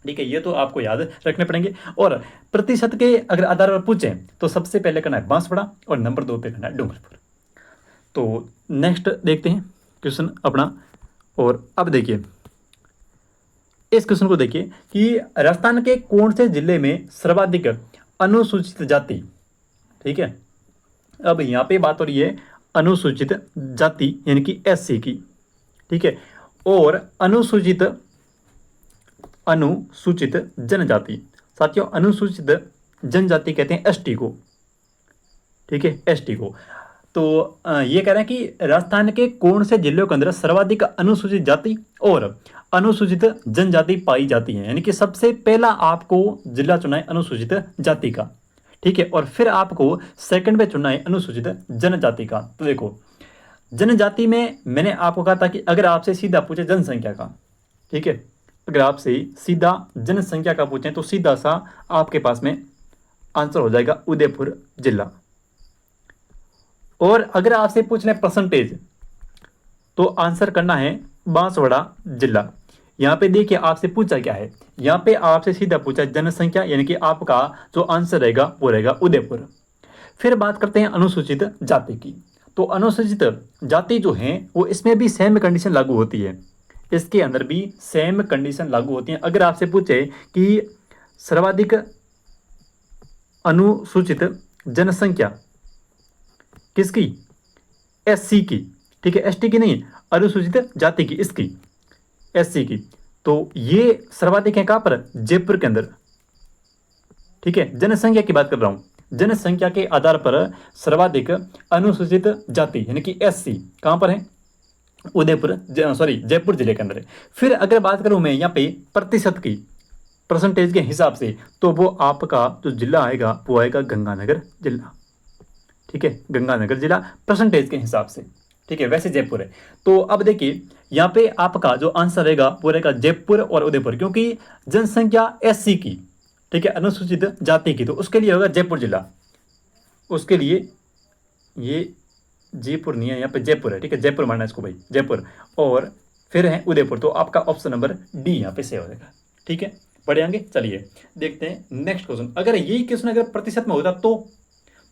ठीक है, ये तो आपको याद रखने पड़ेंगे। और प्रतिशत के अगर आधार पर पूछें तो सबसे पहले करना है बांसवाड़ा और नंबर 2 पे करना है डूंगरपुर। तो नेक्स्ट देखते हैं क्वेश्चन अपना। और अब देखिए इस क्वेश्चन को देखिए कि राजस्थान के कौन से जिले में सर्वाधिक अनुसूचित जाति, ठीक है। अब यहाँ पे बात हो रही है अनुसूचित जाति यानी कि एससी की, ठीक है, और अनुसूचित जनजाति। साथियों अनुसूचित जनजाति कहते हैं एसटी को, ठीक है, एसटी को। तो ये कह रहे हैं कि राजस्थान के कौन से जिलों के अंदर सर्वाधिक अनुसूचित जाति और अनुसूचित जनजाति पाई जाती है, यानी कि सबसे पहला आपको जिला चुना है अनुसूचित जाति का, ठीक है। और फिर आपको सेकंड पे चुनना है अनुसूचित जनजाति का। तो देखो जनजाति में मैंने आपको कहा था कि अगर आपसे सीधा पूछे जनसंख्या का, ठीक है, अगर आपसे सीधा जनसंख्या का पूछें तो सीधा सा आपके पास में आंसर हो जाएगा उदयपुर जिला। और अगर आपसे पूछ लें परसेंटेज तो आंसर करना है बांसवाड़ा जिला। यहाँ पे देखिए आपसे पूछा क्या है, यहाँ पे आपसे सीधा पूछा जनसंख्या, यानी कि आपका जो आंसर रहेगा वो रहेगा उदयपुर। फिर बात करते हैं अनुसूचित जाति की। तो अनुसूचित जाति जो है वो इसमें भी सेम कंडीशन लागू होती है, इसके अंदर भी सेम कंडीशन लागू होती है। अगर आपसे पूछे कि सर्वाधिक अनुसूचित जनसंख्या किसकी, एससी की, ठीक है, एसटी की नहीं, अनुसूचित जाति की, इसकी एससी की, तो ये सर्वाधिक है कहां पर, जयपुर के अंदर, ठीक है। जनसंख्या की बात कर रहा हूं, जनसंख्या के आधार पर सर्वाधिक अनुसूचित जाति यानी कि एससी कहां पर है, उदयपुर जयपुर जिले के अंदर है। फिर अगर बात करूं मैं यहाँ पे प्रतिशत की, परसेंटेज के हिसाब से, तो वो आपका जो जिला आएगा वो आएगा गंगानगर जिला, ठीक है, गंगानगर जिला परसेंटेज के हिसाब से, ठीक है। वैसे जयपुर है। तो अब देखिए यहाँ पे आपका जो आंसर रहेगा वो रहेगा जयपुर और उदयपुर, क्योंकि जनसंख्या एससी की, ठीक है, अनुसूचित जाति की, तो उसके लिए होगा जयपुर जिला। उसके लिए ये जयपुर नहीं है, यहाँ पे जयपुर है, ठीक है, जयपुर मानना इसको भाई, जयपुर। और फिर है उदयपुर, तो आपका ऑप्शन नंबर डी यहाँ पे सेव हो जाएगा, ठीक है। बढ़े आगे, चलिए देखते हैं नेक्स्ट क्वेश्चन। अगर यही क्वेश्चन अगर प्रतिशत में होता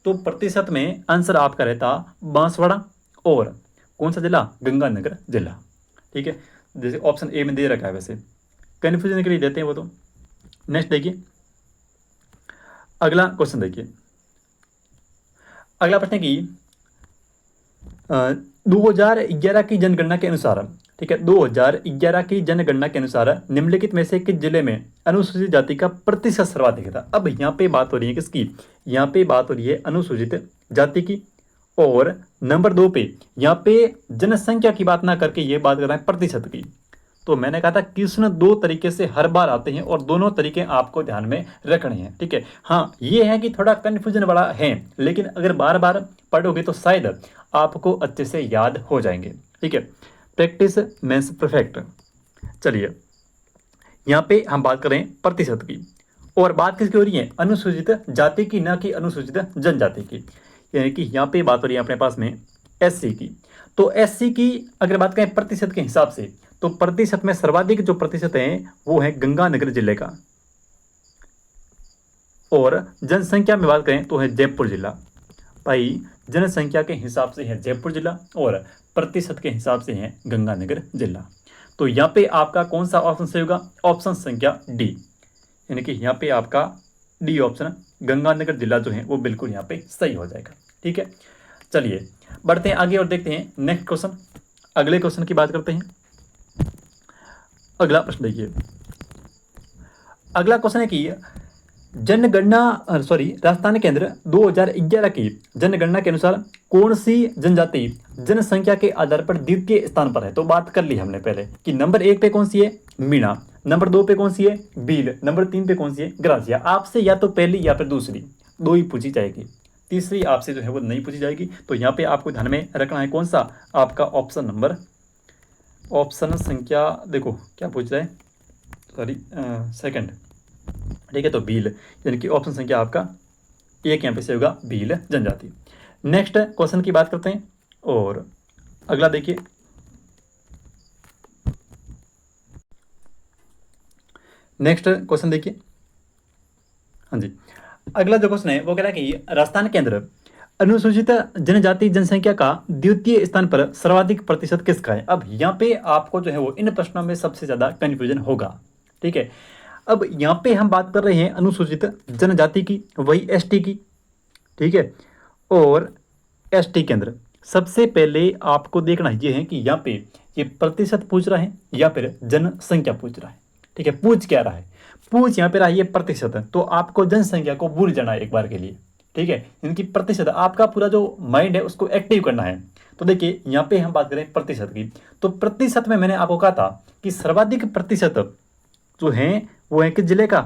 तो प्रतिशत में आंसर आपका रहता बांसवाड़ा और कौन सा जिला, गंगानगर जिला, ठीक है। जैसे ऑप्शन ए में दे रखा है, वैसे कन्फ्यूजन के लिए देते हैं वो तो। नेक्स्ट देखिए अगला क्वेश्चन, देखिए अगला प्रश्न की 2011 की जनगणना के अनुसार, ठीक है, 2011 की जनगणना के अनुसार निम्नलिखित में से किस जिले में अनुसूचित जाति का प्रतिशत सर्वाधिक था। अब यहाँ पे बात हो रही है किसकी, यहाँ पे बात हो रही है अनुसूचित जाति की, और नंबर 2 पे यहाँ पे जनसंख्या की बात ना करके ये बात कर रहे हैं प्रतिशत की। तो मैंने कहा था क्वेश्चन दो तरीके से हर बार आते हैं और दोनों तरीके आपको ध्यान में रखने हैं, ठीक है। हाँ ये है कि थोड़ा कन्फ्यूजन वाला है, लेकिन अगर बार बार पढ़ोगे तो शायद आपको अच्छे से याद हो जाएंगे, ठीक है। Practice makes perfect. चलिए यहाँ पे हम बात करें प्रतिशत की, और बात किसकी हो रही है, अनुसूचित जाति की, ना कि अनुसूचित जनजाति की। यानी कि यहाँ पे बात हो रही है अपने पास में एससी की। तो एससी की अगर बात करें प्रतिशत के हिसाब से, तो प्रतिशत में सर्वाधिक जो प्रतिशत है वो है गंगानगर जिले का, और जनसंख्या में बात करें तो है जयपुर जिला। भाई जनसंख्या के हिसाब से है जयपुर जिला और प्रतिशत के हिसाब से है गंगानगर जिला। तो यहाँ पे आपका कौन सा ऑप्शन सही होगा, ऑप्शन संख्या डी, यानी कि यहाँ पे आपका डी ऑप्शन गंगानगर जिला जो है वो बिल्कुल यहाँ पे सही हो जाएगा, ठीक है। चलिए बढ़ते हैं आगे और देखते हैं नेक्स्ट क्वेश्चन। अगले क्वेश्चन की बात करते हैं। अगला प्रश्न देखिए, अगला क्वेश्चन है कि राजस्थान केंद्र 2011 की जनगणना के अनुसार कौन सी जनजाति जनसंख्या के आधार पर द्वितीय स्थान पर है। तो बात कर ली हमने पहले कि नंबर 1 पे कौन सी है, मीणा, नंबर 2 पे कौन सी है, भील, नंबर 3 पे कौन सी है, ग्रासिया। आपसे या तो पहली या फिर दूसरी, दो ही पूछी जाएगी, तीसरी आपसे जो है वो नहीं पूछी जाएगी। तो यहाँ पे आपको ध्यान में रखना है कौन सा, आपका ऑप्शन संख्या, देखो क्या पूछ रहा है, सेकंड, ठीक है। तो भील, यानी कि ऑप्शन संख्या आपका एक यहाँ पे से होगा भील जनजाति। नेक्स्ट क्वेश्चन की बात करते हैं, और अगला देखिए नेक्स्ट क्वेश्चन देखिए। हाँ जी, अगला जो क्वेश्चन है वो कह रहा है कि राजस्थान के अंदर अनुसूचित जनजाति जनसंख्या का द्वितीय स्थान पर सर्वाधिक प्रतिशत किसका है। अब यहाँ पे आपको जो है वो इन प्रश्नों में सबसे ज्यादा कंफ्यूजन होगा, ठीक है। अब यहाँ पे हम बात कर रहे हैं अनुसूचित जनजाति की, वही एसटी की, ठीक है। और एसटी के अंदर सबसे पहले आपको देखना ये है कि यहाँ पे ये प्रतिशत पूछ रहा है या फिर जनसंख्या पूछ रहा है, ठीक है। पूछ क्या रहा है, पूछ यहाँ पे रहा है ये प्रतिशत है, तो आपको जनसंख्या को भूल जाना है एक बार के लिए, ठीक है। इनकी प्रतिशत, आपका पूरा जो माइंड है उसको एक्टिव करना है। तो देखिए यहाँ पे हम बात करें प्रतिशत की, तो प्रतिशत में मैंने आपको कहा था कि सर्वाधिक प्रतिशत जो है वो है किस जिले का,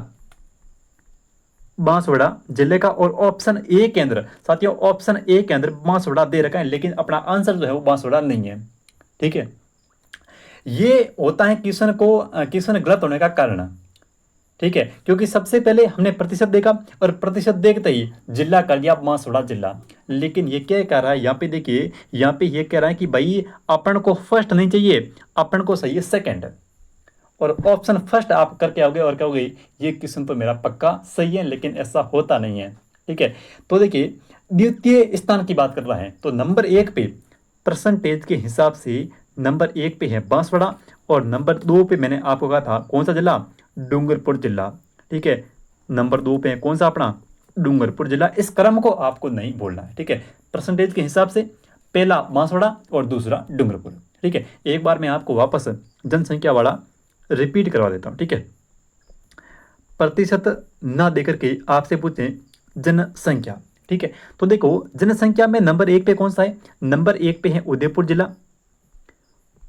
बांसवाड़ा जिले का, और ऑप्शन ए के अंदर साथियों, ऑप्शन ए के अंदर बांसवाड़ा दे रखा है, लेकिन अपना आंसर जो है वो बांसवाड़ा नहीं है। ठीक है, ये होता है क्वेश्चन गलत होने का कारण। ठीक है, क्योंकि सबसे पहले हमने प्रतिशत देखा और प्रतिशत देखते ही जिला कर दिया बांसवाड़ा जिला। लेकिन ये क्या कह रहा है यहाँ पे, देखिए यहाँ पे ये कह रहा है कि भाई अपन को फर्स्ट नहीं चाहिए, अपन को चाहिए सेकंड, और ऑप्शन फर्स्ट आप करके आओगे और कहोगे ये क्वेश्चन तो मेरा पक्का सही है, लेकिन ऐसा होता नहीं है। ठीक है, तो देखिए द्वितीय स्थान की बात कर रहा है, तो नंबर 1 पे परसेंटेज के हिसाब से नंबर 1 पे है बांसवाड़ा, और नंबर 2 पे मैंने आपको कहा था कौन सा जिला, डूंगरपुर जिला। ठीक है, नंबर 2 पे है कौन सा अपना, डूंगरपुर जिला। इस क्रम को आपको नहीं बोलना है। ठीक है, परसेंटेज के हिसाब से पहला बांसवाड़ा और दूसरा डूंगरपुर। ठीक है, एक बार मैं आपको वापस जनसंख्या वाला रिपीट करवा देता हूँ। ठीक है, प्रतिशत ना देकर के आपसे पूछें जनसंख्या। ठीक है, तो देखो जनसंख्या में नंबर 1 पे कौन सा है, नंबर 1 पे है उदयपुर जिला,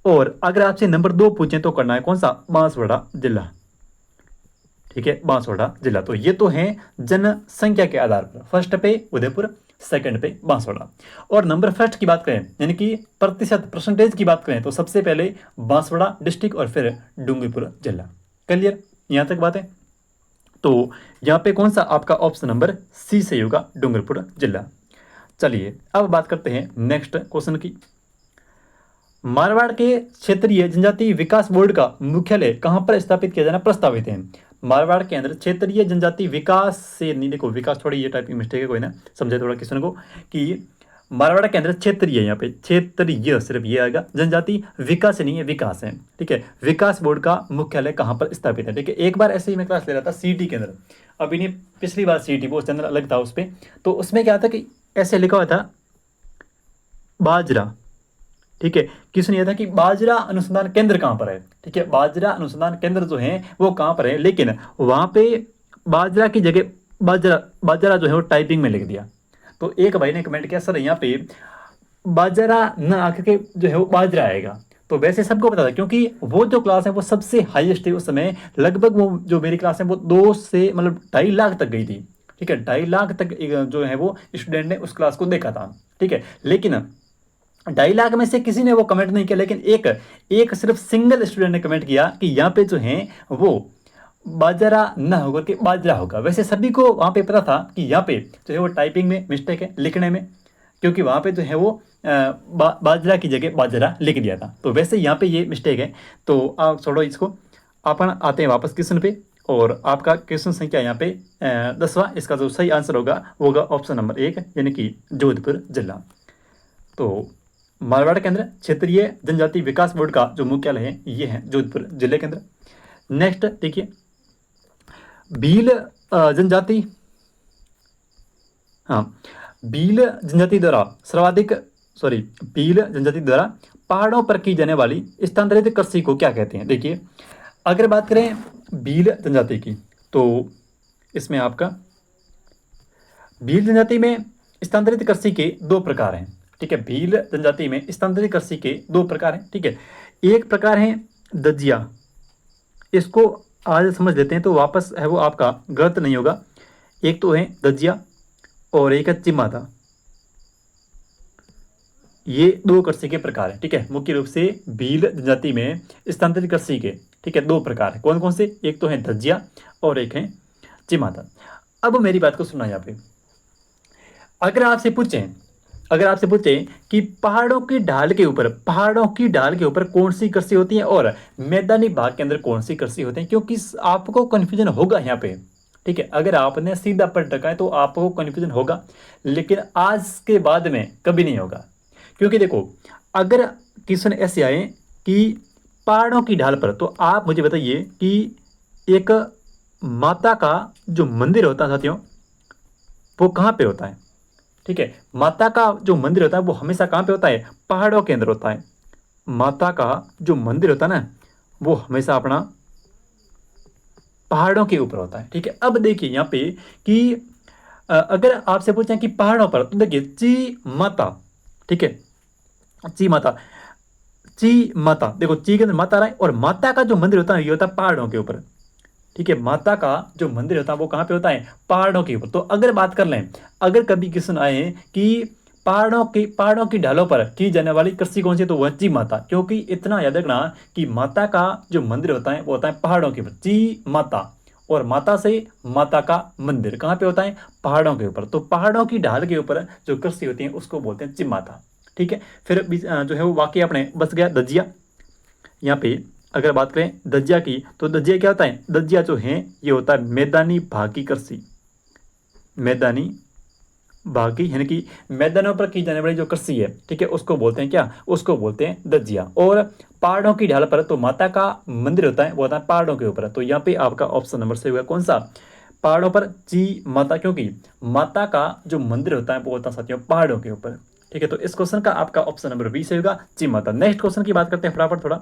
और अगर आपसे नंबर 2 पूछें तो करना है कौन सा, बांसवाड़ा जिला। ठीक है, बांसवाड़ा जिला। तो ये तो है जनसंख्या के आधार पर, फर्स्ट पे उदयपुर, सेकंड पे बांसवाड़ा। और नंबर फर्स्ट की बात करें, यानी कि प्रतिशत परसेंटेज की बात करें, तो सबसे पहले बांसवाड़ा डिस्ट्रिक्ट और फिर डूंगरपुर जिला। क्लियर, यहाँ तक बात है। तो यहाँ पे कौन सा आपका ऑप्शन नंबर सी सही होगा, डूंगरपुर जिला। चलिए अब बात करते हैं नेक्स्ट क्वेश्चन की। मारवाड़ के क्षेत्रीय जनजाति विकास बोर्ड का मुख्यालय कहाँ पर स्थापित किया जाना प्रस्तावित है। मारवाड़ के अंदर क्षेत्रीय जनजाति विकास से नहीं, देखो विकास थोड़ी ये टाइपिंग मिस्टेक है, कोई ना समझे थोड़ा क्वेश्चन को, कि मारवाड़ के अंदर क्षेत्रीय, यहाँ पे क्षेत्रीय सिर्फ ये आएगा, जनजाति विकास नहीं है, विकास है। ठीक है, विकास बोर्ड का मुख्यालय कहाँ पर स्थापित है। ठीक है, एक बार ऐसे ही मैं क्लास ले रहा था सीटी के अंदर, अभी नहीं पिछली बार सीटी वो चैनल अलग था उस पर, तो उसमें क्या था कि ऐसे लिखा हुआ था बाजरा। ठीक है, क्वेश्चन ये था कि बाजरा अनुसंधान केंद्र कहाँ पर है। ठीक है, बाजरा अनुसंधान केंद्र जो है वो कहाँ पर है, लेकिन वहाँ पे बाजरा की जगह बाजरा बाजरा जो है वो टाइपिंग में लिख दिया। तो एक भाई ने कमेंट किया सर यहाँ पे बाजरा न आकर के जो है वो बाजरा आएगा। तो वैसे सबको पता था, क्योंकि वो जो क्लास है वो सबसे हाईएस्ट थी उस समय, लगभग वो जो मेरी क्लास है वो 2 से मतलब 2.5 लाख तक गई थी। ठीक है, 2.5 लाख तक जो है वो स्टूडेंट ने उस क्लास को देखा था। ठीक है, लेकिन 2.5 लाख में से किसी ने वो कमेंट नहीं किया, लेकिन एक सिर्फ सिंगल स्टूडेंट ने कमेंट किया कि यहाँ पे जो है वो बाजरा न होकर के बाजरा होगा। वैसे सभी को वहाँ पे पता था कि यहाँ पे जो है वो टाइपिंग में मिस्टेक है, लिखने में, क्योंकि वहाँ पे जो है वो बाजरा की जगह बाजरा लिख दिया था। तो वैसे यहाँ पे ये मिस्टेक है। तो आप छोड़ो इसको, अपन आते हैं वापस क्वेश्चन पे, और आपका क्वेश्चन संख्या यहाँ पे 10वां, इसका जो सही आंसर होगा वो होगा ऑप्शन नंबर 1, यानी कि जोधपुर जिला। तो मारवाड़ के अंदर क्षेत्रीय जनजाति विकास बोर्ड का जो मुख्यालय है ये है जोधपुर जिले के अंदर। नेक्स्ट देखिए, भील जनजाति, हाँ भील जनजाति द्वारा भील जनजाति द्वारा पहाड़ों पर की जाने वाली स्थानांतरित कृषि को क्या कहते हैं। देखिए अगर बात करें भील जनजाति की, तो इसमें आपका भील जनजाति में स्थानांतरित कृषि के 2 प्रकार हैं। ठीक है, भील जनजाति में स्थानांतरित कृषि के 2 प्रकार हैं। ठीक है, एक प्रकार है दजिया, इसको आज समझ लेते हैं तो वापस है वो आपका गलत नहीं होगा। एक तो है दजिया और एक है चिमाता, ये 2 कृषि के प्रकार हैं। ठीक है, मुख्य रूप से भील जनजाति में स्थानांतरित कृषि के, ठीक है, 2 प्रकार हैं। कौन कौन से, एक तो है दजिया और एक है चिमाता। अब मेरी बात को सुनना यहाँ पे, अगर आपसे पूछें कि पहाड़ों की ढाल के ऊपर कौन सी कृषि होती है और मैदानी भाग के अंदर कौन सी कृषि होती है, क्योंकि आपको कन्फ्यूजन होगा यहाँ पे। ठीक है, अगर आपने सीधा पढ़ रखा है तो आपको कन्फ्यूजन होगा, लेकिन आज के बाद में कभी नहीं होगा। क्योंकि देखो अगर क्वेश्चन ऐसे आए कि पहाड़ों की ढाल पर, तो आप मुझे बताइए कि एक माता का जो मंदिर होता है साथियों वो कहाँ पे होता है। ठीक है, माता का जो मंदिर होता है वो हमेशा कहाँ पे होता है, पहाड़ों के अंदर होता है। माता का जो मंदिर होता है ना वो हमेशा अपना पहाड़ों के ऊपर होता है। ठीक है, अब देखिए यहाँ पे कि अगर आपसे पूछें कि पहाड़ों पर, तो देखिए ची माता, ठीक है, ची माता देखो ची के अंदर माता रहा है, और माता का जो मंदिर होता है ये होता है पहाड़ों के ऊपर। ठीक है, माता का जो मंदिर होता है वो कहाँ पे होता है, पहाड़ों के ऊपर। तो अगर बात कर लें, अगर कभी क्वेश्चन आए कि पहाड़ों की ढालों पर की जाने वाली कृषि कौन सी है, तो वह ची माता। क्योंकि इतना याद रखना कि माता का जो मंदिर होता है वो होता है पहाड़ों के ऊपर, ची माता। और माता से माता का मंदिर कहाँ पे होता है, पहाड़ों के ऊपर। तो पहाड़ों की ढाल के ऊपर जो कृषि होती है उसको बोलते हैं ची माता। ठीक है, फिर जो है वो वाक्य अपने बस गया दजिया। यहाँ पे अगर बात करें दजिया की, तो दजिया क्या होता है, दजिया जो है ये होता है मैदानी भाग की कृषि। मैदानी बाकी यानी कि मैदानों पर की जाने वाली जो कृषि है, ठीक है, उसको बोलते हैं क्या, उसको बोलते हैं दजिया। और पहाड़ों की ढाल पर तो माता का मंदिर होता है वो होता है पहाड़ों के ऊपर। तो यहाँ पे आपका ऑप्शन नंबर से हुआ कौन सा, पहाड़ों पर ची माता। क्योंकि माता का जो मंदिर होता है वो होता है साथियों पहाड़ों के ऊपर। ठीक है, तो इस क्वेश्चन का आपका ऑप्शन नंबर बी से होगा, ची माता। नेक्स्ट क्वेश्चन की बात करते हैं फटाफट थोड़ा।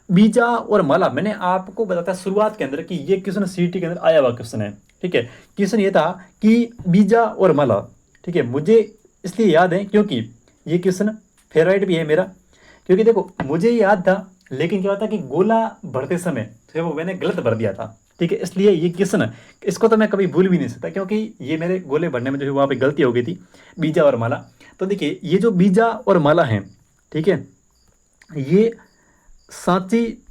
बीजा और माला, मैंने आपको बताया शुरुआत के अंदर कि ये क्वेश्चन सीटी के अंदर आया हुआ क्वेश्चन है। ठीक है, क्वेश्चन ये था कि बीजा और माला। ठीक है, मुझे इसलिए याद है क्योंकि ये क्वेश्चन फेवरेट भी है मेरा। क्योंकि देखो मुझे याद था, लेकिन क्या होता कि गोला भरते समय तो वो मैंने गलत भर दिया था। ठीक है, इसलिए ये क्वेश्चन, इसको तो मैं कभी भूल भी नहीं सकता, क्योंकि ये मेरे गोले भरने में जो है वहाँ पे गलती हो गई थी, बीजा और माला। तो देखिए ये जो बीजा और माला है, ठीक है, ये सांची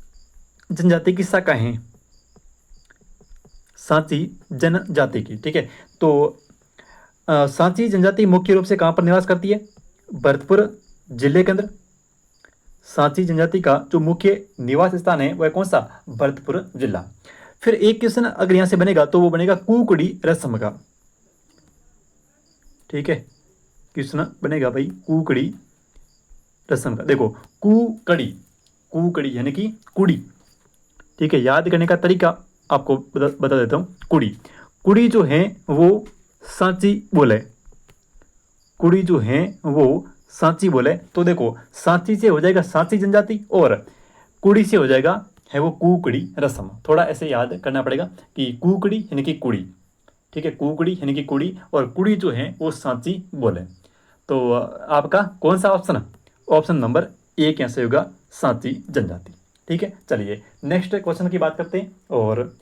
जनजाति की शाखा है, सांची जनजाति की। ठीक है, तो सांची जनजाति मुख्य रूप से कहाँ पर निवास करती है, भरतपुर जिले के अंदर। सांची जनजाति का जो मुख्य निवास स्थान है वह कौन सा, भरतपुर जिला। फिर एक क्वेश्चन अगर यहाँ से बनेगा तो वो बनेगा कुकड़ी रस्म का। ठीक है, क्वेश्चन बनेगा भाई कुकड़ी रस्म का। देखो कुकड़ी, कुकड़ी यानी कि कुड़ी। ठीक है, याद करने का तरीका आपको बता देता हूँ। कुड़ी, कुड़ी जो है वो सांची बोले, कुड़ी जो है वो सांची बोले। तो देखो सांची से हो जाएगा सांची जनजाति और कुड़ी से हो जाएगा है वो कुकड़ी रस्म। थोड़ा ऐसे याद करना पड़ेगा कि कुकड़ी यानी कि कुड़ी। ठीक है, कुकड़ी यानी कि कुड़ी और कुड़ी जो है वो सांची बोले। तो आपका कौन सा ऑप्शन, ऑप्शन नंबर ए कैसे होगा, सांची जनजाति। ठीक है, चलिए नेक्स्ट क्वेश्चन की बात करते हैं। और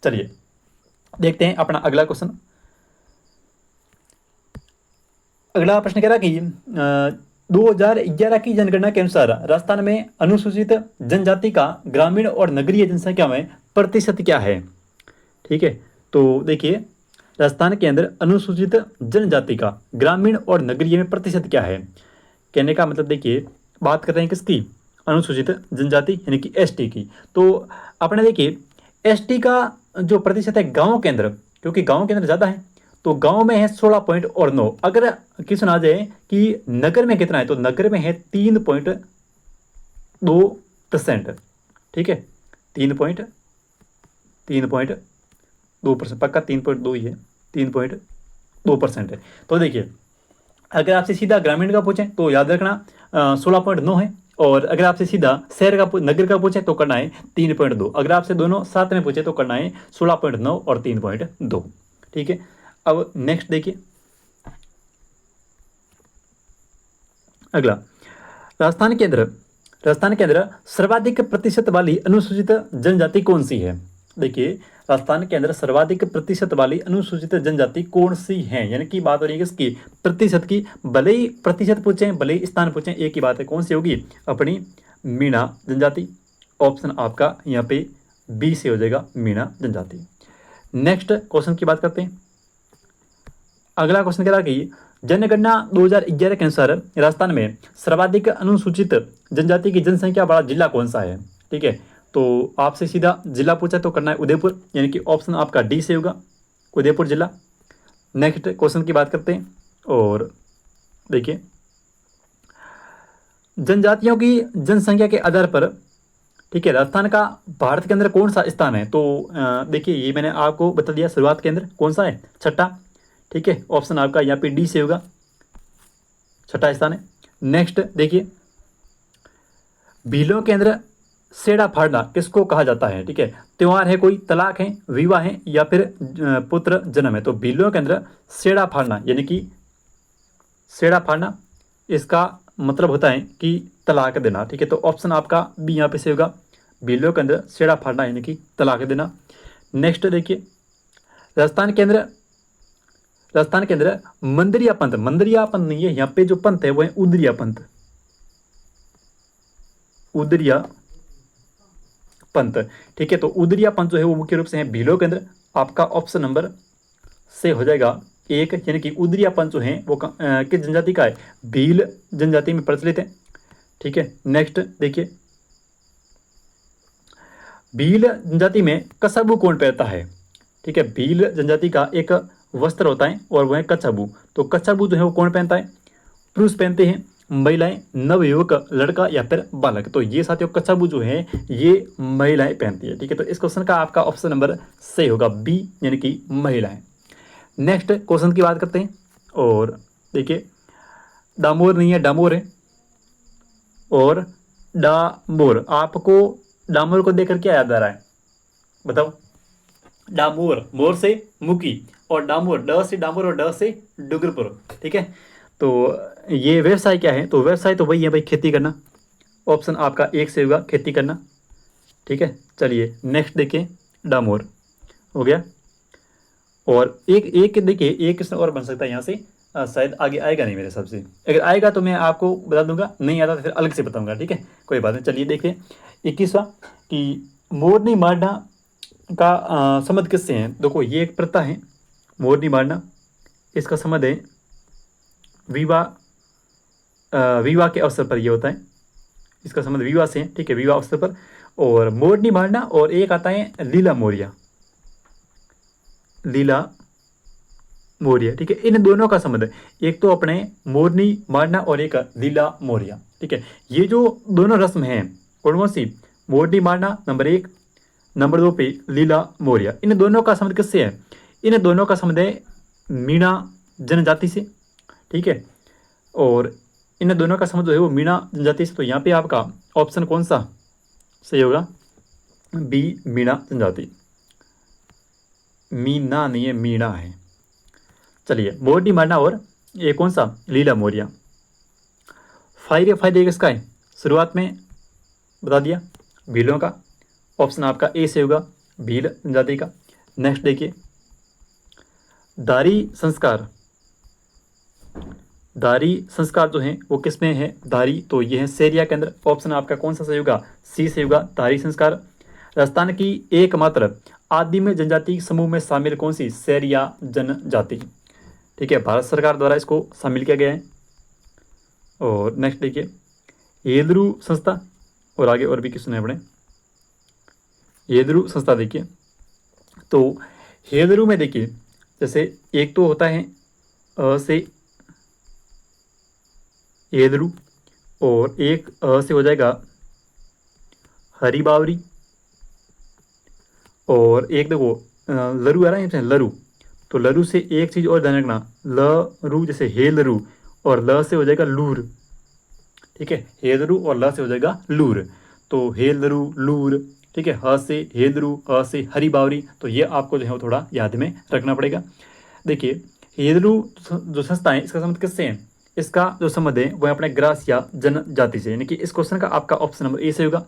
चलिए देखते हैं अपना अगला क्वेश्चन। अगला प्रश्न कह रहा कि 2011 की जनगणना के अनुसार राजस्थान में अनुसूचित जनजाति का ग्रामीण और नगरीय जनसंख्या में प्रतिशत क्या है। ठीक है, तो देखिए राजस्थान के अंदर अनुसूचित जनजाति का ग्रामीण और नगरीय में प्रतिशत क्या है। कहने का मतलब देखिए बात कर रहे हैं किसकी, अनुसूचित जनजाति यानी कि एसटी की। तो अपने देखिए एसटी का जो प्रतिशत है गाँव के अंदर, क्योंकि गाँव के अंदर ज़्यादा है, तो गांव में है 16.9। अगर क्वेश्चन आ जाए कि नगर में कितना है, तो नगर में है 3.2%। ठीक है, 3.2%, पक्का 3.2 ही है, 3.2% है। तो देखिए अगर आपसे सीधा ग्रामीण का पूछें तो याद रखना 16.9 है। और अगर आपसे सीधा शहर का नगर का पूछे तो करना है 3.2। अगर आपसे दोनों साथ में पूछे तो करना है 16.9 और 3.2। ठीक है, अब नेक्स्ट देखिए अगला। राजस्थान के अंदर सर्वाधिक प्रतिशत वाली अनुसूचित जनजाति कौन सी है। देखिए राजस्थान के अंदर सर्वाधिक प्रतिशत वाली अनुसूचित जनजाति कौन सी है, यानी कि बात हो रही है किसकी, प्रतिशत की। भले ही प्रतिशत पूछें भले ही स्थान पूछें, एक ही बात है, कौन सी होगी, अपनी मीणा जनजाति। ऑप्शन आपका यहाँ पे बी से हो जाएगा, मीणा जनजाति। नेक्स्ट क्वेश्चन की बात करते हैं। अगला क्वेश्चन कह रहा कि जनगणना 2011 के अनुसार राजस्थान में सर्वाधिक अनुसूचित जनजाति की जनसंख्या वाला जिला कौन सा है। ठीक है, तो आपसे सीधा जिला पूछा तो करना है उदयपुर, यानी कि ऑप्शन आपका डी से होगा, उदयपुर जिला। नेक्स्ट क्वेश्चन की बात करते हैं। और देखिए जनजातियों की जनसंख्या के आधार पर, ठीक है, राजस्थान का भारत के अंदर कौन सा स्थान है। तो देखिए ये मैंने आपको बता दिया शुरुआत के अंदर, कौन सा है, छठा। ठीक है, ऑप्शन आपका यहाँ पे डी से होगा, छठा स्थान है। नेक्स्ट देखिए भीलों के अंदर सेड़ा फाड़ना किसको कहा जाता है। ठीक है, त्योहार है कोई, तलाक है, विवाह है, या फिर पुत्र जन्म है। तो भीलों के अंदर सेड़ा फाड़ना यानी कि सेड़ा फाड़ना, इसका मतलब होता है कि तलाक देना। ठीक है, तो ऑप्शन आपका बी यहाँ पे से होगा, बिलों के अंदर छेड़ा फाड़ना यानी कि तलाक देना। नेक्स्ट देखिए, राजस्थान के अंदर मंदरिया पंथ, मंदरिया पंथ नहीं है यहाँ पे, जो पंथ है वो है उदरिया पंथ, उदरिया पंथ। ठीक है, तो उदरिया पंथ जो है वो मुख्य रूप से है भीलों के अंदर। आपका ऑप्शन नंबर से हो जाएगा एक, यानी कि उदरिया पंथ जो है वो किस जनजाति का है, भील जनजाति में प्रचलित है। ठीक है, नेक्स्ट देखिए, भील जनजाति में कछाबू कौन पहनता है। ठीक है, भील जनजाति का एक वस्त्र होता है और वह है कछाबू। तो कछाबू जो है वो कौन पहनता है, पुरुष पहनते हैं, महिलाएं, नवयुवक, लड़का या फिर बालक। तो ये साथियों कछाबू जो है ये महिलाएं पहनती है। ठीक है, तो इस क्वेश्चन का आपका ऑप्शन नंबर सही होगा बी, यानी कि महिलाएं। नेक्स्ट क्वेश्चन की बात करते हैं, और देखिए, डामोर नहीं है, डामोर है, और डामोर, आपको डामोर को देखकर क्या याद आ रहा है, बताओ। डामोर, मोर से मुकी, और डामोर, ड से डामोर और ड से डुगरपुर। ठीक है, तो ये व्यवसाय क्या है, तो व्यवसाय तो वही है भाई, खेती करना। ऑप्शन आपका एक से होगा, खेती करना। ठीक है, चलिए नेक्स्ट देखिए, डामोर हो गया। और एक एक देखिए, एक क्वेश्चन और बन सकता है यहाँ से, शायद आगे आएगा नहीं मेरे हिसाब से, अगर आएगा तो मैं आपको बता दूंगा, नहीं आता तो फिर अलग से बताऊंगा। ठीक है, कोई बात नहीं। चलिए देखिए 21वां, कि मोरनी मारना का संबंध किससे है। देखो ये एक प्रथा है, मोरनी मारना, इसका संबंध है विवाह, विवाह के अवसर पर ये होता है, इसका संबंध विवाह से है। ठीक है, विवाह अवसर पर, और मोरनी मारना, और एक आता है लीला मोरिया, लीला मोरिया। ठीक है, इन दोनों का संबंध है, एक तो अपने मोरनी मारना और एक लीला मोरिया। ठीक है, ये जो दोनों रस्म हैं, कौन कौन सी, मोरनी मारना नंबर एक, नंबर दो पे लीला मोरिया, इन दोनों का संबंध किससे है, इन दोनों का संबंध है मीणा जनजाति से। ठीक है, और इन दोनों का संबंध जो है वो मीणा जनजाति से। तो यहाँ पे आपका ऑप्शन कौन सा सही होगा, बी, मीणा जनजाति। मीना नहीं है, मीणा है। चलिए, मोरनी मारना और ये कौन सा, लीला मोरिया। फायदे फायदे किसका है, शुरुआत में बता दिया, भीलों का। ऑप्शन आपका ए से होगा, भील जनजाति का। नेक्स्ट देखिए, दारी संस्कार, दारी संस्कार जो है वो किस में है, दारी, तो ये है सेरिया के अंदर। ऑप्शन आपका कौन सा सही होगा, सी से होगा, दारी संस्कार। राजस्थान की एकमात्र आदिम जनजाति समूह में शामिल कौन सी, सेरिया जनजाति। ठीक है, भारत सरकार द्वारा इसको शामिल किया गया है। और नेक्स्ट देखिए, येदरू संस्था, और आगे और भी क्वेश्चन है अपने, येदरू संस्था देखिए, तो येदरू में देखिए, जैसे एक तो होता है से येदरू, और एक से हो जाएगा हरी बावरी, और एक देखो लरू आ रहा है लरू, तो लरू से एक चीज़ और ध्यान रखना, लरू जैसे हेलरू, और ल से हो जाएगा लूर। ठीक है, हेलरू और ल से हो जाएगा लूर, तो हेलरू लूर। ठीक है, ह से हेलरू, अ से हरी बावरी, तो ये आपको जो है वो थोड़ा याद में रखना पड़ेगा। देखिए, हेलरू जो संस्था है इसका संबंध किससे है, इसका जो संबंध है वह अपने ग्रासिया जनजाति से, यानी कि इस क्वेश्चन का आपका ऑप्शन नंबर ए से होगा।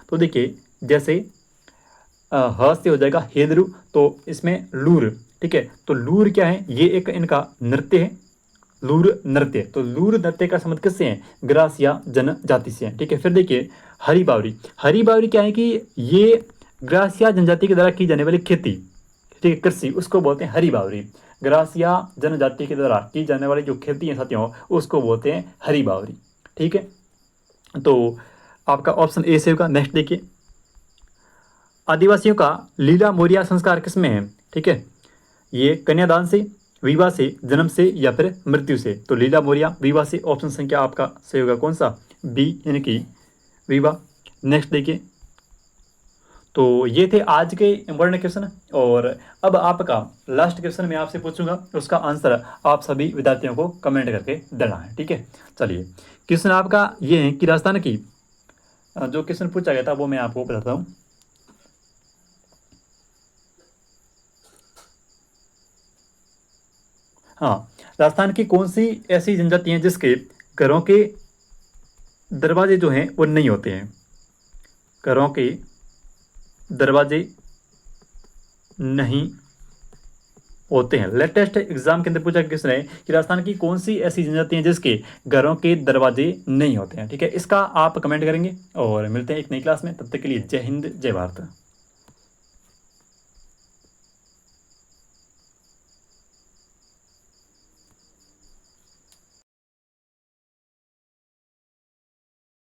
तो देखिए, जैसे ह से हो जाएगा हेदरू, तो इसमें लूर। ठीक है, तो लूर क्या है, ये एक इनका नृत्य है, लूर नृत्य। तो लूर नृत्य का संबंध किससे है, ग्रासिया जनजाति से है। ठीक है, फिर देखिए हरी बावरी, हरी बावरी क्या है कि ये ग्रासिया जनजाति के द्वारा की जाने वाली खेती, ठीक है, कृषि, उसको बोलते हैं हरी बावरी। ग्रासिया जनजाति के द्वारा की जाने वाली जो खेती है साथियों, उसको बोलते हैं हरी बावरी। ठीक है, तो आपका ऑप्शन ए से होगा। नेक्स्ट देखिए, आदिवासियों का लीला मोरिया संस्कार किसमें है। ठीक है, ये कन्यादान से, विवाह से, जन्म से या फिर मृत्यु से। तो लीला मोरिया विवाह से, ऑप्शन संख्या आपका सही होगा कौन सा, बी, यानी कि विवाह। नेक्स्ट देखिए, तो ये थे आज के इंपॉर्टेंट क्वेश्चन, और अब आपका लास्ट क्वेश्चन मैं आपसे पूछूंगा, उसका आंसर आप सभी विद्यार्थियों को कमेंट करके देना है। ठीक है, चलिए क्वेश्चन आपका ये है कि राजस्थान की जो क्वेश्चन पूछा गया था वो मैं आपको बताता हूँ। हाँ, राजस्थान की कौन सी ऐसी जनजाति है जिसके घरों के दरवाजे जो हैं वो नहीं होते हैं, घरों के दरवाजे नहीं होते हैं। लेटेस्ट एग्जाम के अंदर पूछा क्वेश्चन है कि राजस्थान की कौन सी ऐसी जनजाति है जिसके घरों के दरवाजे नहीं होते हैं। ठीक है, इसका आप कमेंट करेंगे और मिलते हैं एक नई क्लास में। तब तक के लिए जय हिंद, जय भारत।